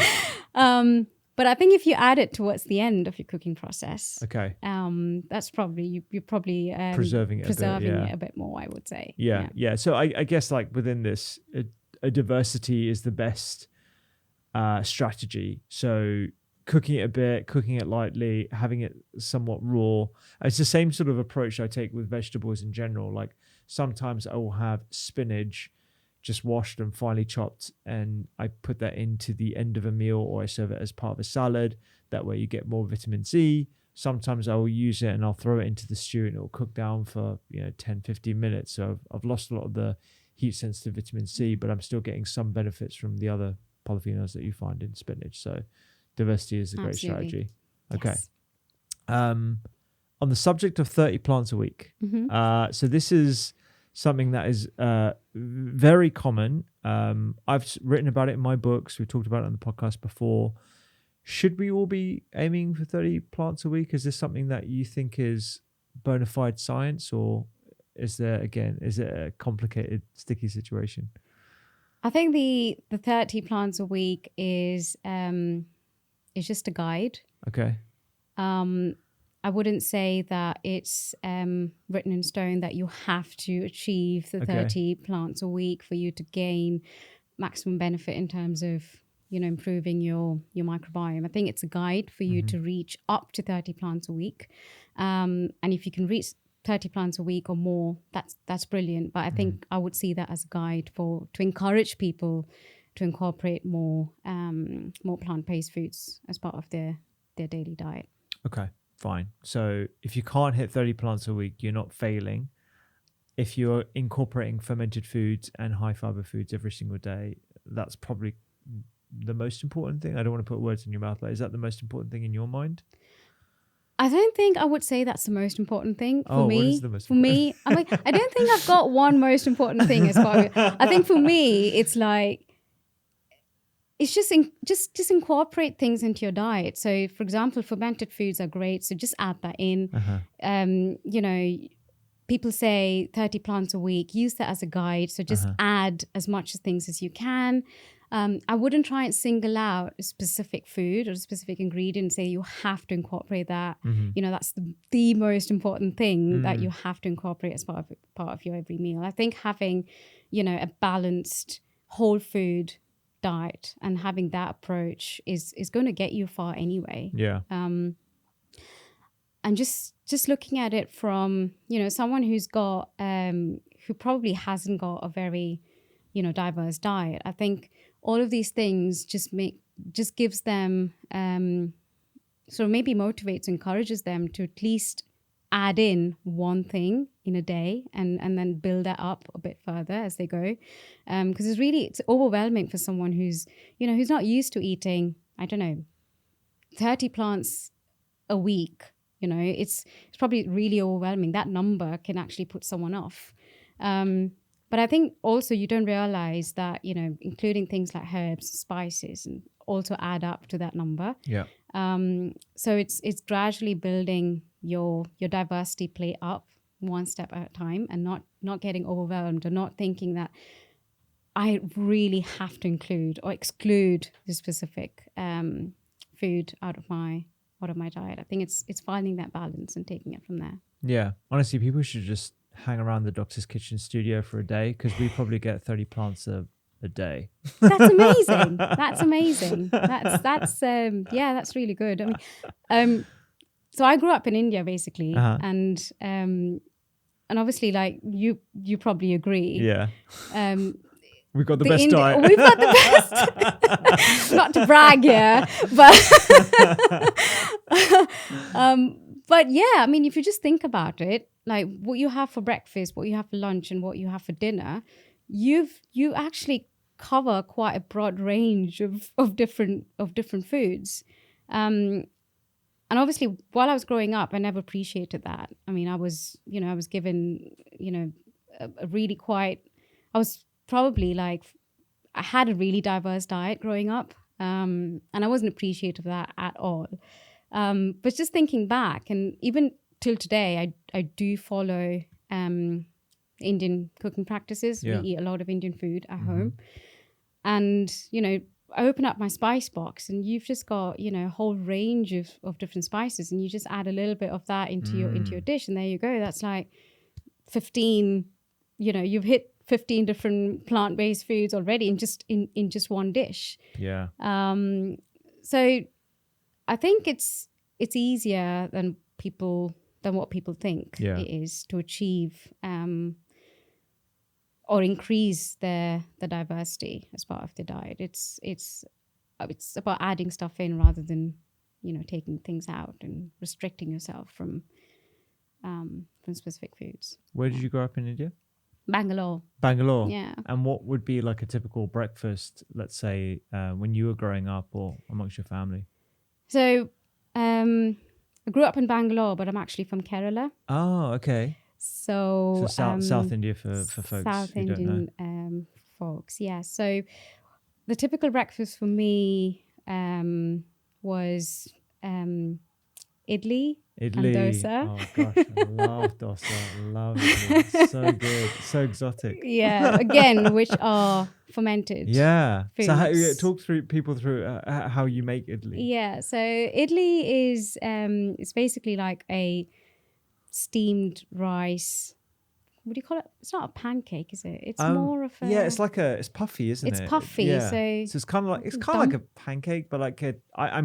But I think if you add it towards the end of your cooking process, that's probably you're probably preserving it a bit more, I would say. Yeah. So I guess like within this, a diversity is the best strategy. So cooking it a bit, cooking it lightly, having it somewhat raw. It's the same sort of approach I take with vegetables in general. Like sometimes I will have spinach just washed and finely chopped, and I put that into the end of a meal, or I serve it as part of a salad. That way you get more vitamin C. Sometimes I will use it and I'll throw it into the stew and it will cook down for 10-15 minutes. So I've lost a lot of the heat sensitive vitamin C, but I'm still getting some benefits from the other polyphenols that you find in spinach. So diversity is a great strategy. Okay. Yes. On the subject of 30 plants a week. So this is something that is very common. I've written about it in my books. We've talked about it on the podcast before. Should we all be aiming for 30 plants a week? Is this something that you think is bona fide science, or is it a complicated, sticky situation? I think the 30 plants a week is just a guide. Okay. I wouldn't say that it's written in stone that you have to achieve the 30 plants a week for you to gain maximum benefit in terms of improving your microbiome. I think it's a guide for you to reach up to 30 plants a week, and if you can reach 30 plants a week or more, that's brilliant. But I think I would see that as a guide to encourage people to incorporate more plant-based foods as part of their daily diet. Okay, fine. So if you can't hit 30 plants a week, you're not failing. If you're incorporating fermented foods and high-fibre foods every single day, that's probably the most important thing. I don't want to put words in your mouth, but is that the most important thing in your mind? I don't think I would say that's the most important thing for me. What is the most for me, I don't think I've got one most important thing as far as I think for me, it's like it's just incorporate things into your diet. So, for example, fermented foods are great, so just add that in. People say 30 plants a week. Use that as a guide. So just add as much things as you can. I wouldn't try and single out a specific food or a specific ingredient and say you have to incorporate that. That's the most important thing that you have to incorporate as part of your every meal. I think having, a balanced whole food diet and having that approach is going to get you far anyway. Yeah. And just looking at it from, someone who's got, who probably hasn't got a very, diverse diet. I think all of these things just gives them, sort of maybe motivates, encourages them to at least add in one thing in a day and then build that up a bit further as they go. Because it's overwhelming for someone who's not used to eating, 30 plants a week. It's probably really overwhelming. That number can actually put someone off. But I think also you don't realize that, including things like herbs, spices, and also add up to that number. Yeah. So it's gradually building your diversity plate up one step at a time, and not getting overwhelmed, or not thinking that I really have to include or exclude the specific food out of my diet. I think it's finding that balance and taking it from there. Yeah. Honestly, people should just hang around the doctor's kitchen studio for a day, because we probably get 30 plants a day. That's amazing. That's amazing. That's really good. I mean, so I grew up in India basically, and obviously, like you probably agree. Yeah. We've got the best diet. We've got the best. Not to brag here, but yeah, I mean, if you just think about it, like what you have for breakfast, what you have for lunch, and what you have for dinner, you actually cover quite a broad range of different foods. And obviously, while I was growing up, I never appreciated that. I mean, I was given, a really I was probably like, I had a really diverse diet growing up. And I wasn't appreciative of that at all. But just thinking back, and even till today, I do follow Indian cooking practices. Yeah. We eat a lot of Indian food at home. And, I open up my spice box, and you've just got, a whole range of different spices, and you just add a little bit of that into your dish, and there you go. That's like 15, you've hit 15 different plant-based foods already in just one dish. Yeah. So I think it's easier than what people think it is to achieve or increase the diversity as part of the diet. It's about adding stuff in rather than taking things out and restricting yourself from specific foods. Where did you grow up in India? Bangalore. Yeah. And what would be like a typical breakfast, let's say, when you were growing up or amongst your family? So I grew up in Bangalore, but I'm actually from Kerala. Oh, okay. So South India for folks South who don't know. Indian folks, yeah. So the typical breakfast for me was idli and dosa. Oh gosh, I love dosa. I love idli. So good, so exotic. Yeah, again, which are fermented. Yeah. Foods. So talk people through how you make idli. Yeah. So idli is it's basically like a steamed rice. What do you call it? It's not a pancake, is it? It's more of a... Yeah, it's puffy, isn't it? It's puffy, yeah. so it's kind of like a pancake, but like I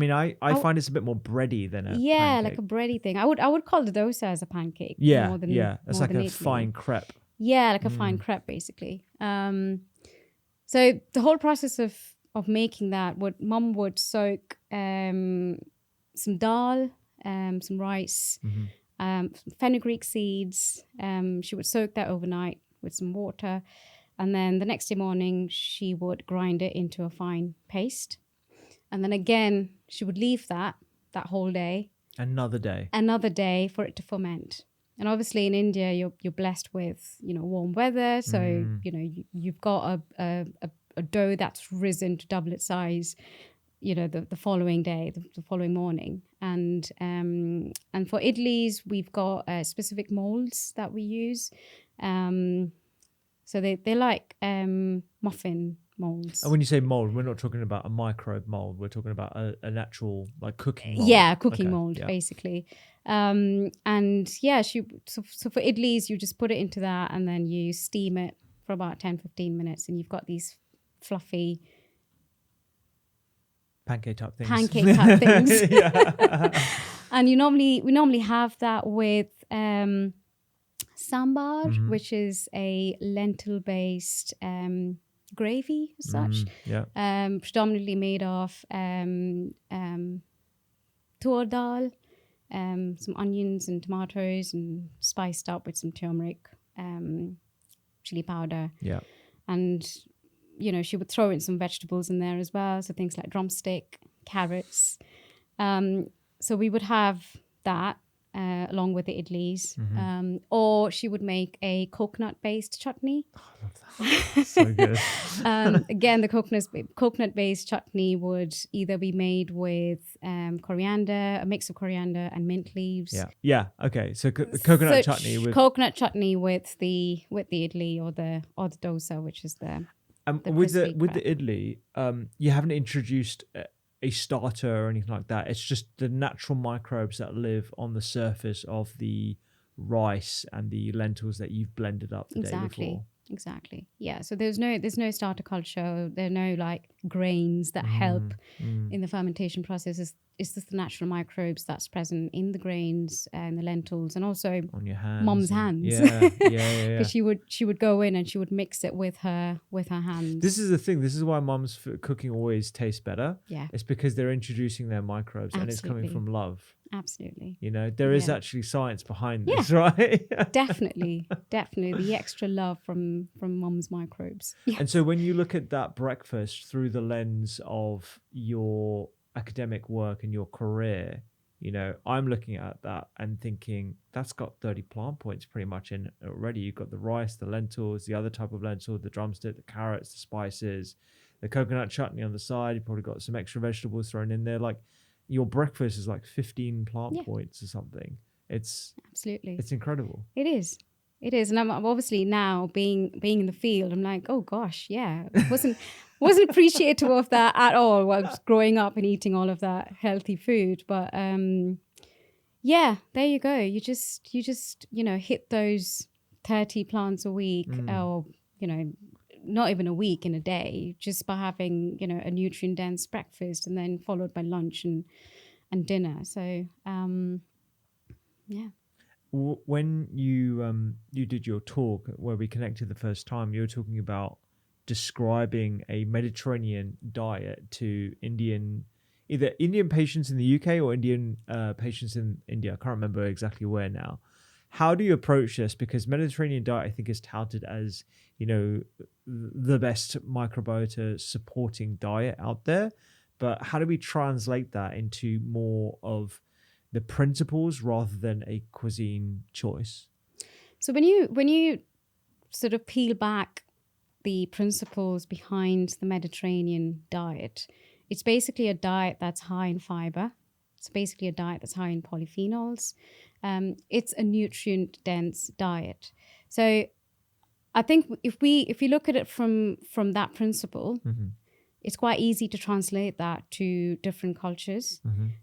find it's a bit more bready than a pancake. Like a bready thing. I would call the dosa as a pancake. Yeah, more than, it's like a fine crepe. Yeah, like a fine crepe, basically. So the whole process of making that, Mum would soak some dal, some rice, fenugreek seeds. She would soak that overnight with some water, and then the next day morning she would grind it into a fine paste, and then again she would leave that whole day. Another day for it to ferment. And obviously in India you're blessed with warm weather, so you've got a dough that's risen to double its size the following day, the following morning. And for idlis, we've got specific molds that we use. So they're like muffin molds. And when you say mold, we're not talking about a microbe mold. We're talking about an actual like cooking mold. Yeah, cooking mold, basically. So for idlis, you just put it into that, and then you steam it for about 10-15 minutes, and you've got these fluffy pancake type things. And we normally have that with sambar, which is a lentil based gravy as such. Predominantly made of tur dal, some onions and tomatoes, and spiced up with some turmeric, chili powder. Yeah. And she would throw in some vegetables in there as well, so things like drumstick, carrots. So we would have that, along with the idlis. Or she would make a coconut-based chutney. Oh, I love that. So good. Again, the coconut-based chutney would either be made with coriander, a mix of coriander and mint leaves. Yeah. Okay. So coconut chutney with coconut chutney with the idli or the dosa, which is the with the idli. You haven't introduced a starter or anything like that. It's just the natural microbes that live on the surface of the rice and the lentils that you've blended up the day before. Exactly. Yeah. So there's no starter culture. There are no like grains that help in the fermentation process. It's just the natural microbes that's present in the grains and the lentils, and also on your hands. Mom's hands. Yeah. Because she would go in and she would mix it with her hands. This is the thing. This is why Mum's cooking always tastes better. Yeah. It's because they're introducing their microbes. Absolutely. And it's coming from love. Absolutely. You know, there is actually science behind this, right? Definitely. The extra love from Mom's microbes. Yeah. And so when you look at that breakfast through the lens of your academic work and your career, you know, I'm looking at that and thinking that's got 30 plant points pretty much in already. You've got the rice, the lentils, the other type of lentil, the drumstick, the carrots, the spices, the coconut chutney on the side. You've probably got some extra vegetables thrown in there. Like your breakfast is like 15 plant points or something. It's incredible. It is. And I'm obviously now being in the field, I'm like, oh gosh, yeah. Wasn't appreciative of that at all while I was growing up and eating all of that healthy food. But there you go. You just hit those 30 plants a week, or not even a week, in a day, just by having a nutrient dense breakfast and then followed by lunch and dinner. So when you did your talk where we connected the first time, you were talking about describing a Mediterranean diet to either Indian patients in the UK or Indian patients in India. I can't remember exactly where now. How do you approach this? Because Mediterranean diet, I think, is touted as, the best microbiota supporting diet out there. But how do we translate that into more of the principles rather than a cuisine choice? So when you sort of peel back the principles behind the Mediterranean diet, it's basically a diet that's high in fiber. It's basically a diet that's high in polyphenols. It's a nutrient dense diet. So I think if we look at it from that principle, it's quite easy to translate that to different cultures.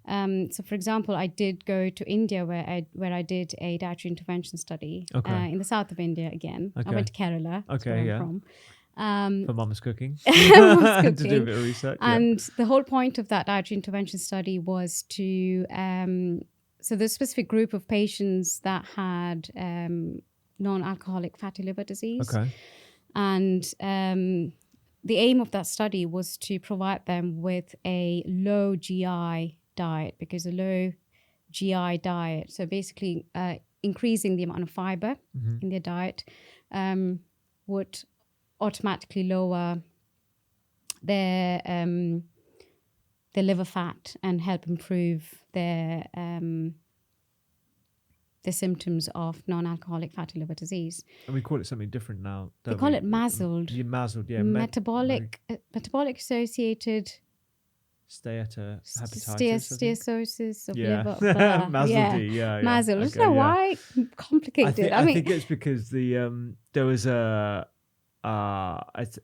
So for example, I did go to India where I did a dietary intervention study in the south of India again. I went to Kerala. That's where I'm from. For Mum's cooking. Mum's cooking. To do a bit of research. And the whole point of that dietary intervention study was to so there's a specific group of patients that had non-alcoholic fatty liver disease. And the aim of that study was to provide them with a low GI diet, because a low GI diet, so basically increasing the amount of fiber in their diet, would automatically lower their liver fat and help improve their symptoms of non-alcoholic fatty liver disease. And we call it something different now. We call it MASLD. MASLD, yeah. Metabolic associated steatosis of liver. MASLD, MASLD. I don't know why. Complicated. I think it's because there was a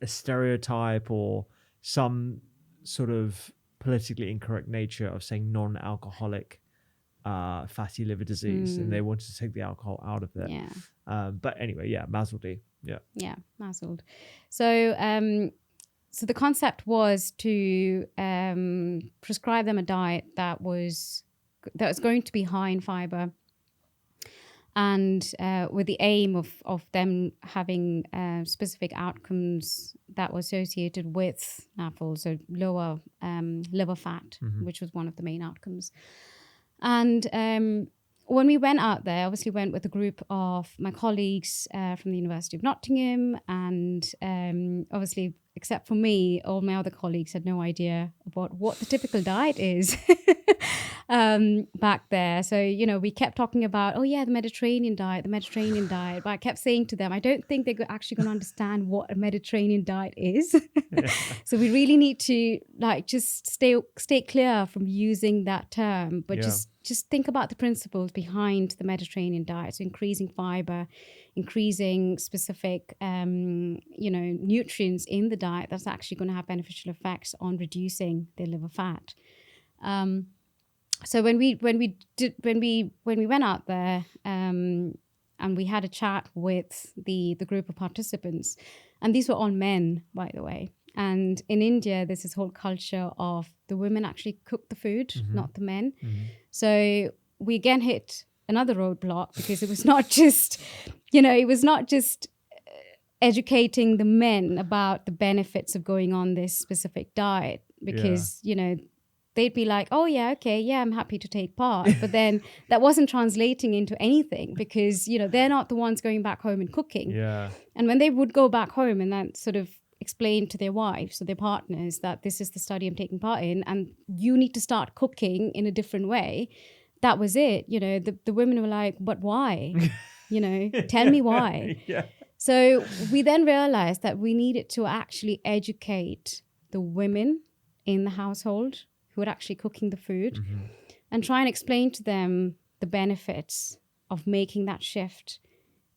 stereotype or some sort of politically incorrect nature of saying non-alcoholic fatty liver disease, and they wanted to take the alcohol out of it. But anyway, MASLD. MASLD. So so the concept was to prescribe them a diet that was going to be high in fiber, and with the aim of them having specific outcomes that were associated with NAFL, so lower liver fat, which was one of the main outcomes. And when we went out there, obviously went with a group of my colleagues from the University of Nottingham, and obviously except for me, all my other colleagues had no idea about what the typical diet is back there. So, we kept talking about, the Mediterranean diet. But I kept saying to them, I don't think they're actually going to understand what a Mediterranean diet is. So we really need to just stay clear from using that term, but just think about the principles behind the Mediterranean diet. So increasing fiber, increasing specific, nutrients in the diet that's actually going to have beneficial effects on reducing their liver fat. So when we went out there and we had a chat with the group of participants, and these were all men, by the way. And in India, there's this whole culture of the women actually cook the food, not the men. So we again hit another roadblock because it was not just, educating the men about the benefits of going on this specific diet, because, they'd be like, oh, yeah, okay, yeah, I'm happy to take part. But then that wasn't translating into anything because, they're not the ones going back home and cooking. Yeah. And when they would go back home and then sort of explain to their wives or their partners that this is the study I'm taking part in and you need to start cooking in a different way, that was it. The women were like, but why? Tell me why. Yeah. So we then realized that we needed to actually educate the women in the household who were actually cooking the food and try and explain to them the benefits of making that shift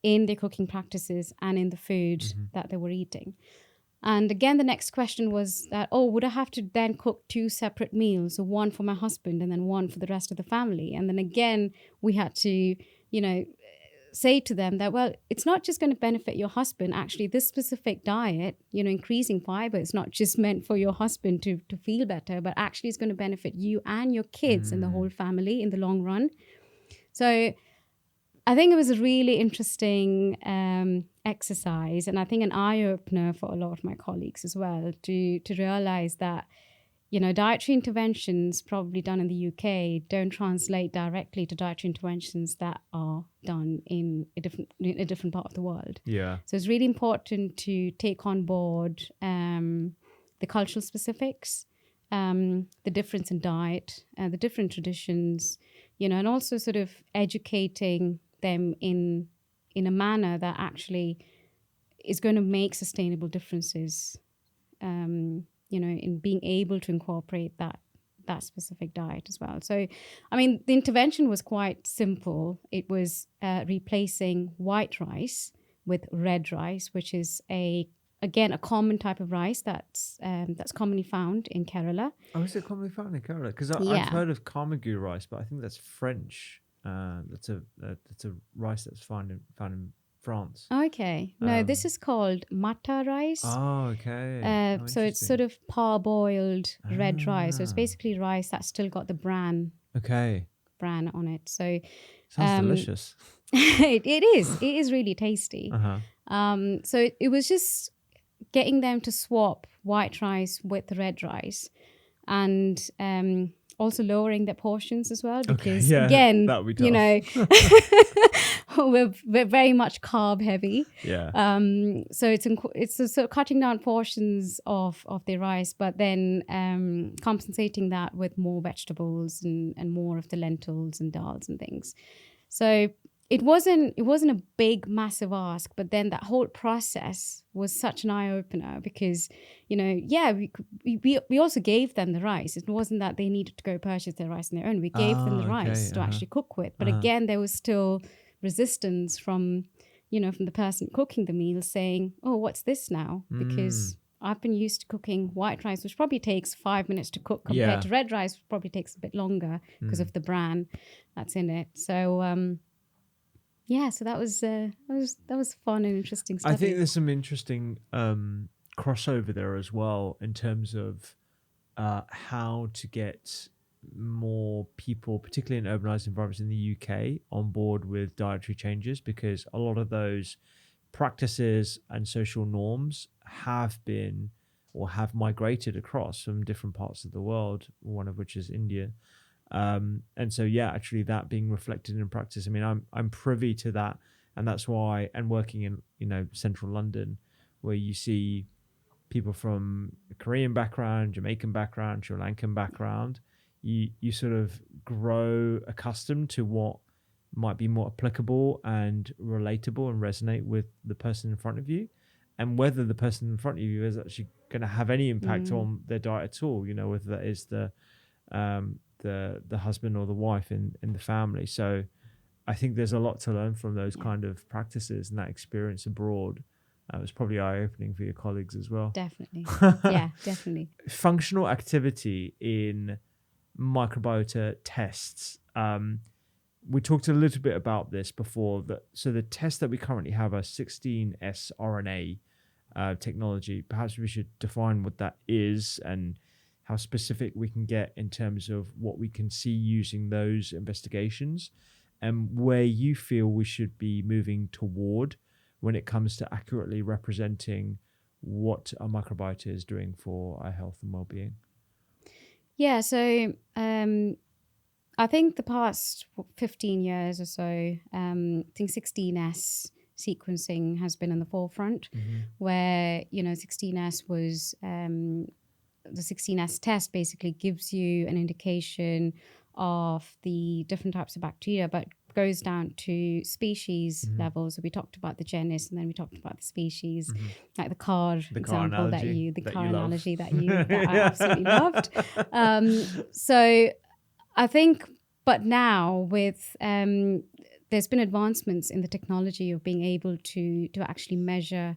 in their cooking practices and in the food that they were eating. And again, the next question was that, would I have to then cook 2 separate meals, so one for my husband and then one for the rest of the family? And then again, we had to, say to them that, well, it's not just going to benefit your husband. Actually, this specific diet, increasing fiber, is not just meant for your husband to feel better, but actually it's going to benefit you and your kids and the whole family in the long run. So I think it was a really interesting exercise, and I think an eye-opener for a lot of my colleagues as well, to realize that, dietary interventions probably done in the UK don't translate directly to dietary interventions that are done in a different part of the world. Yeah. So it's really important to take on board the cultural specifics, the difference in diet, the different traditions, and also sort of educating them in a manner that actually is going to make sustainable differences, in being able to incorporate that specific diet as well. So, the intervention was quite simple. It was replacing white rice with red rice, which is a common type of rice that's commonly found in Kerala. Oh, is it commonly found in Kerala? Because I've heard of Kamagu rice, but I think that's French. That's a rice that's found in France. Okay. No, this is called mata rice. Oh, okay. So it's sort of parboiled red rice. So it's basically rice that's still got the bran. Okay. Bran on it. So sounds delicious. It is. It is really tasty. So it was just getting them to swap white rice with red rice, and also lowering their portions as well, because again, we're very much carb heavy. Yeah. So it's a sort of cutting down portions of the rice, but then compensating that with more vegetables and more of the lentils and dals and things. So it wasn't a big, massive ask, but then that whole process was such an eye-opener because, we also gave them the rice. It wasn't that they needed to go purchase their rice on their own. We gave them the rice to actually cook with. But again, there was still resistance from the person cooking the meal saying, oh, what's this now? Because I've been used to cooking white rice, which probably takes 5 minutes to cook compared to red rice, which probably takes a bit longer because of the bran that's in it. So, so that was fun and interesting study. I think there's some interesting crossover there as well in terms of how to get more people, particularly in urbanized environments in the UK, on board with dietary changes, because a lot of those practices and social norms have been or have migrated across from different parts of the world, one of which is India. And so, actually that being reflected in practice, I'm privy to that. And that's why, and working in, central London, where you see people from Korean background, Jamaican background, Sri Lankan background, you sort of grow accustomed to what might be more applicable and relatable and resonate with the person in front of you, and whether the person in front of you is actually going to have any impact on their diet at all, you know, whether that is the husband or the wife in the family. So I think there's a lot to learn from those kind of practices, and that experience abroad was probably eye-opening for your colleagues as well. Definitely. Yeah, definitely. Functional activity in microbiota tests. We talked a little bit about this before. So the test that we currently have, a 16S RNA technology, perhaps we should define what that is and how specific we can get in terms of what we can see using those investigations, and where you feel we should be moving toward when it comes to accurately representing what our microbiota is doing for our health and well-being. Yeah, so I think the past 15 years or so, I think 16S sequencing has been in the forefront, where, you know, 16S was, the 16S test basically gives you an indication of the different types of bacteria, but goes down to species levels. So we talked about the genus, and then we talked about the species, like the car example that I absolutely loved. So I think, but now with there's been advancements in the technology of being able to actually measure.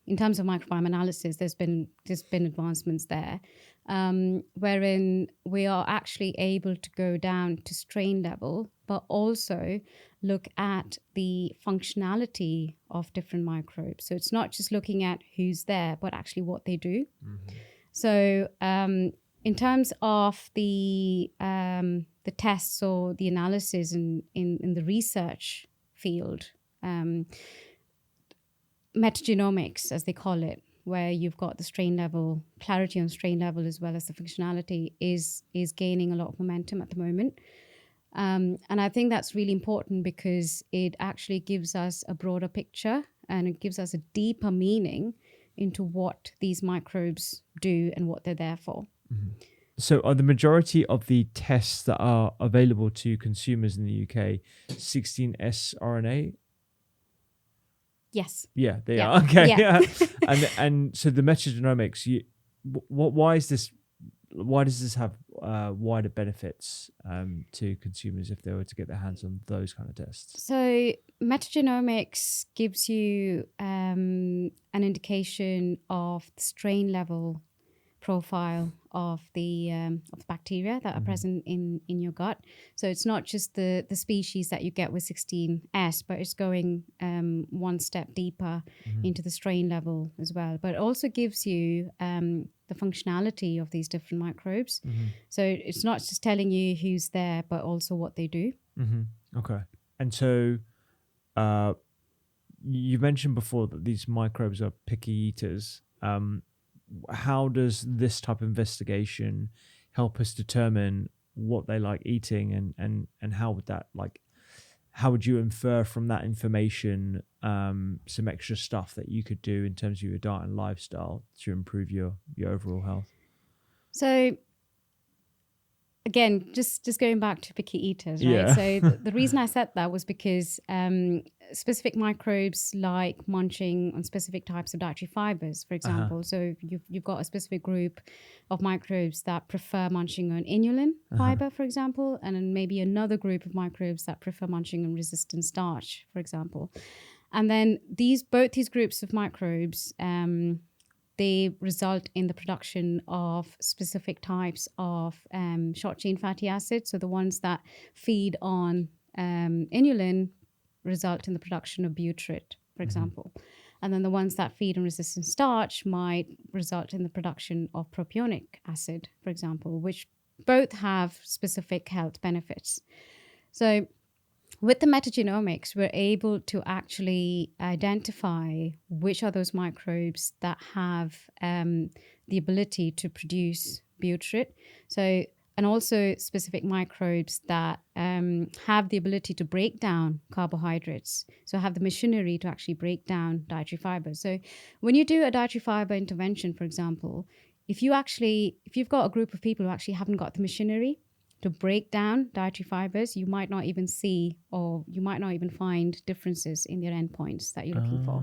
In terms of microbiome analysis, there's been advancements there, wherein we are actually able to go down to strain level, but also look at the functionality of different microbes. So it's not just looking at who's there, but actually what they do. So in terms of the tests or the analysis in the research field, metagenomics, as they call it, where you've got the strain level, clarity on strain level, as well as the functionality, is gaining a lot of momentum at the moment. And I think that's really important because it actually gives us a broader picture, and it gives us a deeper meaning into what these microbes do and what they're there for. So are the majority of the tests that are available to consumers in the UK 16S RNA? Yes. Yeah, they are. Okay. Yeah. And so the metagenomics, why does this have wider benefits to consumers if they were to get their hands on those kind of tests? So metagenomics gives you an indication of the strain level profile of the bacteria that are present in your gut. So it's not just the species that you get with 16S, but it's going one step deeper into the strain level as well. But it also gives you the functionality of these different microbes. So it's not just telling you who's there, but also what they do. Okay. And so you mentioned before that these microbes are picky eaters. How does this type of investigation help us determine what they like eating, and how would that, like, how would you infer from that information some extra stuff that you could do in terms of your diet and lifestyle to improve your overall health? So again, just going back to picky eaters, right? Yeah. So the reason I said that was because specific microbes like munching on specific types of dietary fibers, for example. So you've got a specific group of microbes that prefer munching on inulin fiber, for example, and then maybe another group of microbes that prefer munching on resistant starch, for example. And then both these groups of microbes, they result in the production of specific types of short-chain fatty acids. So the ones that feed on inulin result in the production of butyrate, for example. And then the ones that feed on resistant starch might result in the production of propionic acid, for example, which both have specific health benefits. So with the metagenomics, we're able to actually identify which are those microbes that have the ability to produce butyrate. So and also specific microbes that have the ability to break down carbohydrates, so have the machinery to actually break down dietary fiber. So when you do a dietary fiber intervention, for example, if you've got a group of people who actually haven't got the machinery to break down dietary fibers, you might not even see, or you might not even find differences in their endpoints that you're looking for.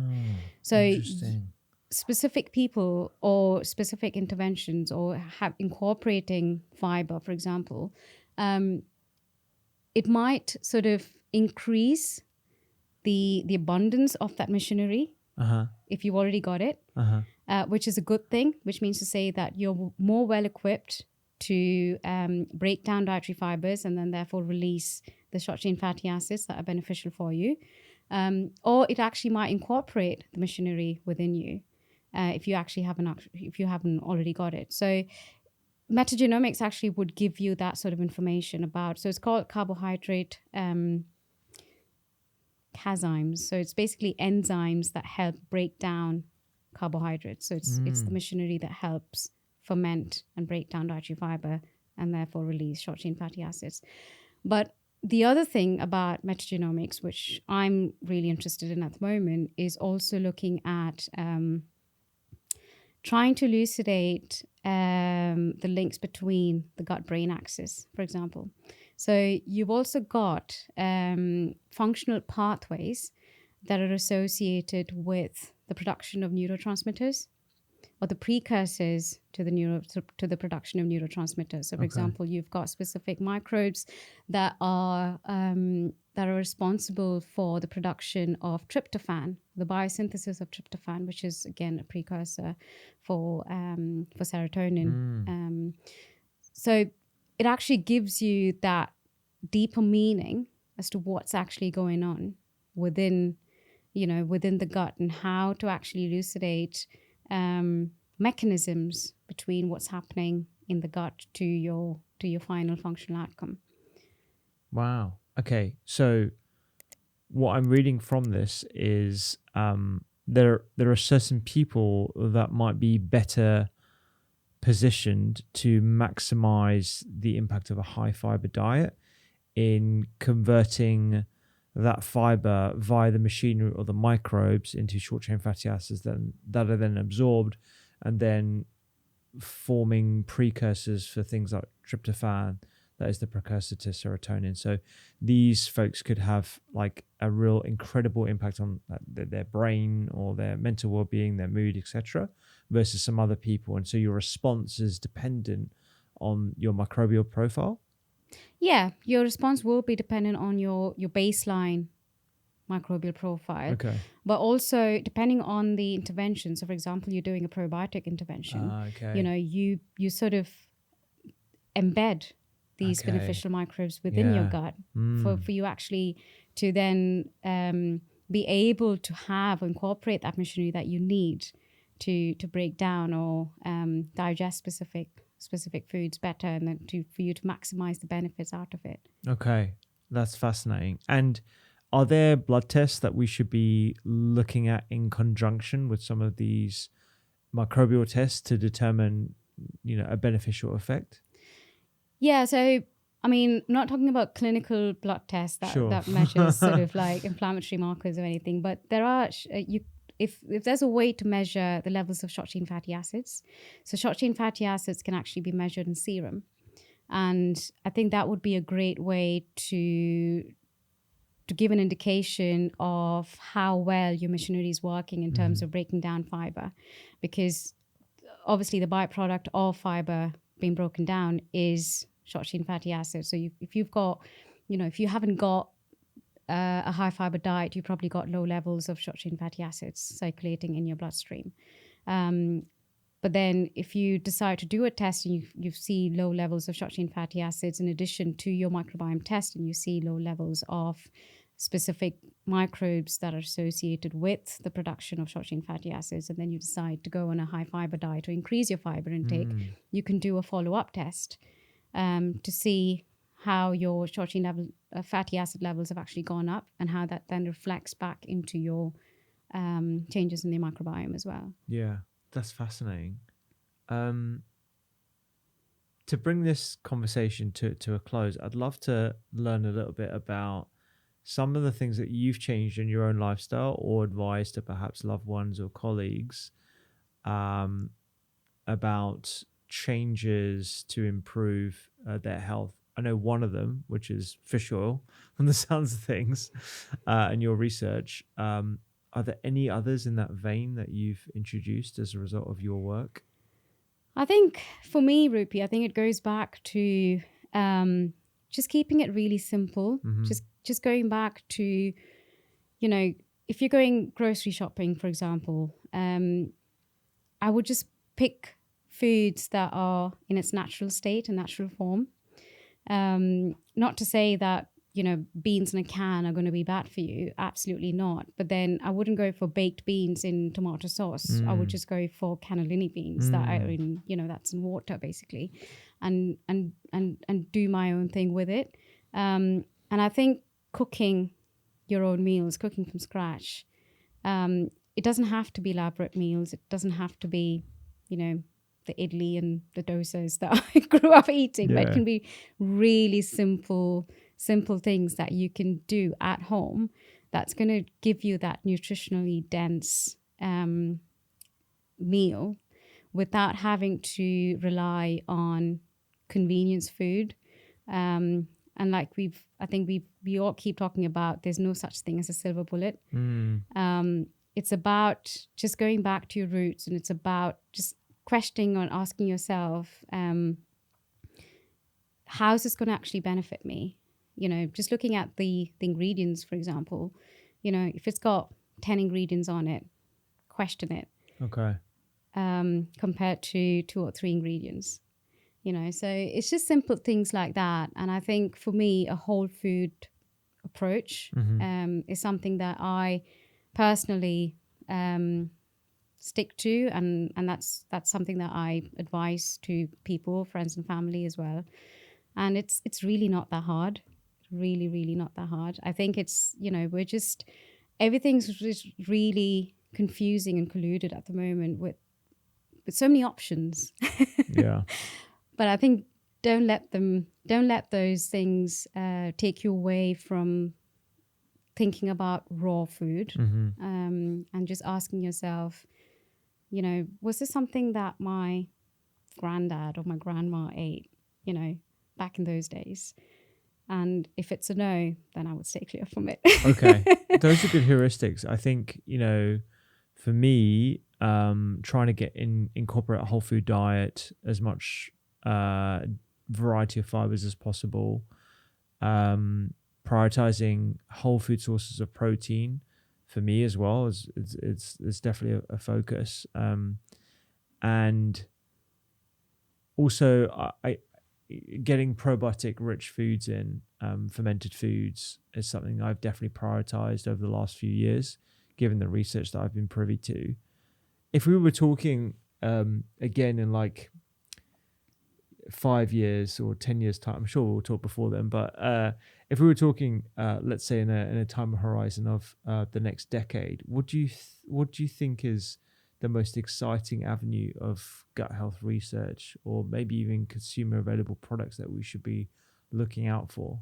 So interesting. Specific people or specific interventions or have incorporating fiber, for example, it might sort of increase the abundance of that machinery if you've already got it, which is a good thing, which means to say that you're more well equipped to break down dietary fibers and then therefore release the short chain fatty acids that are beneficial for you. Or it actually might incorporate the machinery within you if you haven't already got it. So metagenomics actually would give you that sort of information about. So it's called carbohydrate cazymes. So it's basically enzymes that help break down carbohydrates. So it's the machinery that helps ferment and break down dietary fiber and therefore release short chain fatty acids. But the other thing about metagenomics, which I'm really interested in at the moment, is also looking at trying to elucidate the links between the gut-brain axis, for example. So you've also got functional pathways that are associated with the production of neurotransmitters, or the precursors to the production of neurotransmitters. So, for example, you've got specific microbes that are responsible for the production of tryptophan, the biosynthesis of tryptophan, which is again a precursor for serotonin. So it actually gives you that deeper meaning as to what's actually going on within the gut, and how to actually elucidate mechanisms between what's happening in the gut to your final functional outcome. Wow. Okay. So what I'm reading from this is there are certain people that might be better positioned to maximize the impact of a high fiber diet in converting that fiber via the machinery or the microbes into short chain fatty acids that are then absorbed and then forming precursors for things like tryptophan, that is the precursor to serotonin. So these folks could have like a real incredible impact on their brain or their mental well-being, their mood, etc., versus some other people. And so your response is dependent on your microbial profile. Yeah, your response will be dependent on your baseline microbial profile, but also depending on the intervention. So, for example, you're doing a probiotic intervention. You sort of embed these beneficial microbes within your gut for you actually to then be able to have or incorporate that machinery that you need to break down or digest specific foods better, and then for you to maximize the benefits out of it. Okay, that's fascinating. And are there blood tests that we should be looking at in conjunction with some of these microbial tests to determine, a beneficial effect? Yeah, so I mean, I'm not talking about clinical blood tests that measures sort of like inflammatory markers or anything, but there are if there's a way to measure the levels of short chain fatty acids. So short chain fatty acids can actually be measured in serum, and I think that would be a great way to give an indication of how well your machinery is working in terms of breaking down fiber, because obviously the byproduct of fiber being broken down is short chain fatty acids. So if you haven't got a high fiber diet, you probably got low levels of short chain fatty acids circulating in your bloodstream. But then if you decide to do a test and you see low levels of short chain fatty acids in addition to your microbiome test, and you see low levels of specific microbes that are associated with the production of short chain fatty acids, and then you decide to go on a high fiber diet or increase your fiber intake, you can do a follow-up test to see how your short chain fatty acid levels have actually gone up, and how that then reflects back into your changes in the microbiome as well. Yeah, that's fascinating. to bring this conversation to a close, I'd love to learn a little bit about some of the things that you've changed in your own lifestyle or advised to perhaps loved ones or colleagues about changes to improve their health. I know one of them, which is fish oil, from the sounds of things, and your research. Are there any others in that vein that you've introduced as a result of your work? I think for me, Rupi, I think it goes back to just keeping it really simple. Just going back to, you know, if you're going grocery shopping, for example, I would just pick foods that are in its natural state and natural form. Not to say that, you know, beans in a can are going to be bad for you. Absolutely not. But then I wouldn't go for baked beans in tomato sauce. I would just go for cannellini beans that are in, you know, that's in water basically, and do my own thing with it. And I think cooking your own meals, cooking from scratch, it doesn't have to be elaborate meals. It doesn't have to be, you know, the idli and the dosas that I grew up eating, but it can be really simple things that you can do at home that's going to give you that nutritionally dense meal without having to rely on convenience food. And like I think we all keep talking about, there's no such thing as a silver bullet. It's about just going back to your roots, and it's about just questioning or asking yourself, how is this going to actually benefit me? You know, just looking at the ingredients, for example, you know, if it's got 10 ingredients on it, question it. Okay. Compared to 2 or 3 ingredients, you know, so it's just simple things like that. And I think for me, a whole food approach is something that I personally stick to, and that's something that I advise to people, friends and family as well. And it's really not that hard. Really not that hard. I think it's, you know, everything's just really confusing and colluded at the moment with so many options. Yeah. But I think don't let those things take you away from thinking about raw food, and just asking yourself, you know, was this something that my granddad or my grandma ate, you know, back in those days? And if it's a no, then I would stay clear from it. Okay. Those are good heuristics. I think, you know, for me, trying to incorporate a whole food diet, as much variety of fibers as possible, prioritizing whole food sources of protein for me as well it's definitely a focus, and also I getting probiotic rich foods in, fermented foods, is something I've definitely prioritized over the last few years, given the research that I've been privy to. If we were talking again in like 5 years or 10 years time, I'm sure we'll talk before then, but if we were talking let's say in a time horizon of the next decade, what do you think is the most exciting avenue of gut health research, or maybe even consumer available products that we should be looking out for?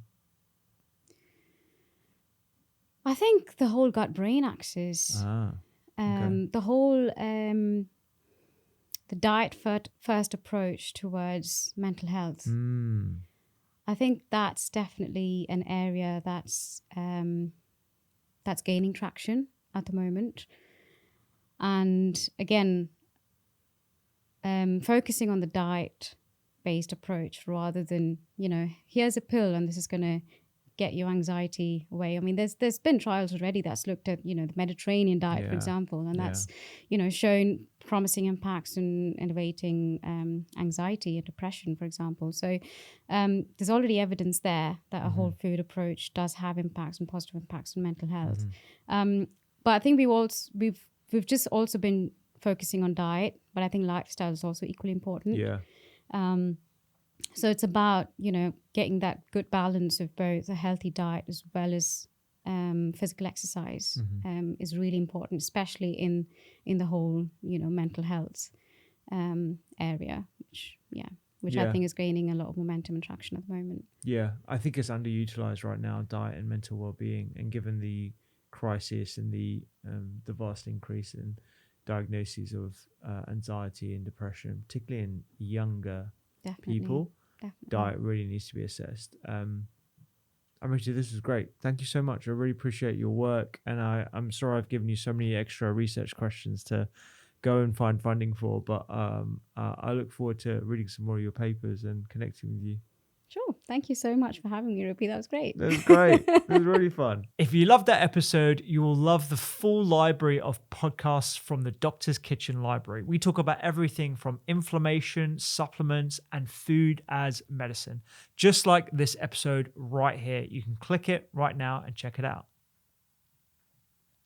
I think the whole gut-brain axis, Okay. the whole the diet first approach towards mental health. I think that's definitely an area that's gaining traction at the moment. And again, focusing on the diet-based approach rather than, you know, here's a pill and this is going to get your anxiety away. I mean, there's been trials already that's looked at, you know, the Mediterranean diet, for example, and that's, you know, shown promising impacts in elevating anxiety and depression, for example. So there's already evidence there that a whole food approach does have impacts and positive impacts on mental health. But I think we've just also been focusing on diet, but I think lifestyle is also equally important. So it's about, you know, getting that good balance of both a healthy diet as well as physical exercise is really important, especially in the whole, you know, mental health area. Which, which I think is gaining a lot of momentum and traction at the moment. Yeah, I think it's underutilized right now, diet and mental well-being, and given the crisis and the vast increase in diagnoses of anxiety and depression, particularly in younger people, diet really needs to be assessed. Amrita, this was great. Thank you so much. I really appreciate your work, and I'm sorry I've given you so many extra research questions to go and find funding for, but I look forward to reading some more of your papers and connecting with you. Sure. Thank you so much for having me, Rupi. That was great. That was great. It was really fun. If you loved that episode, you will love the full library of podcasts from the Doctor's Kitchen Library. We talk about everything from inflammation, supplements, and food as medicine. Just like this episode right here. You can click it right now and check it out.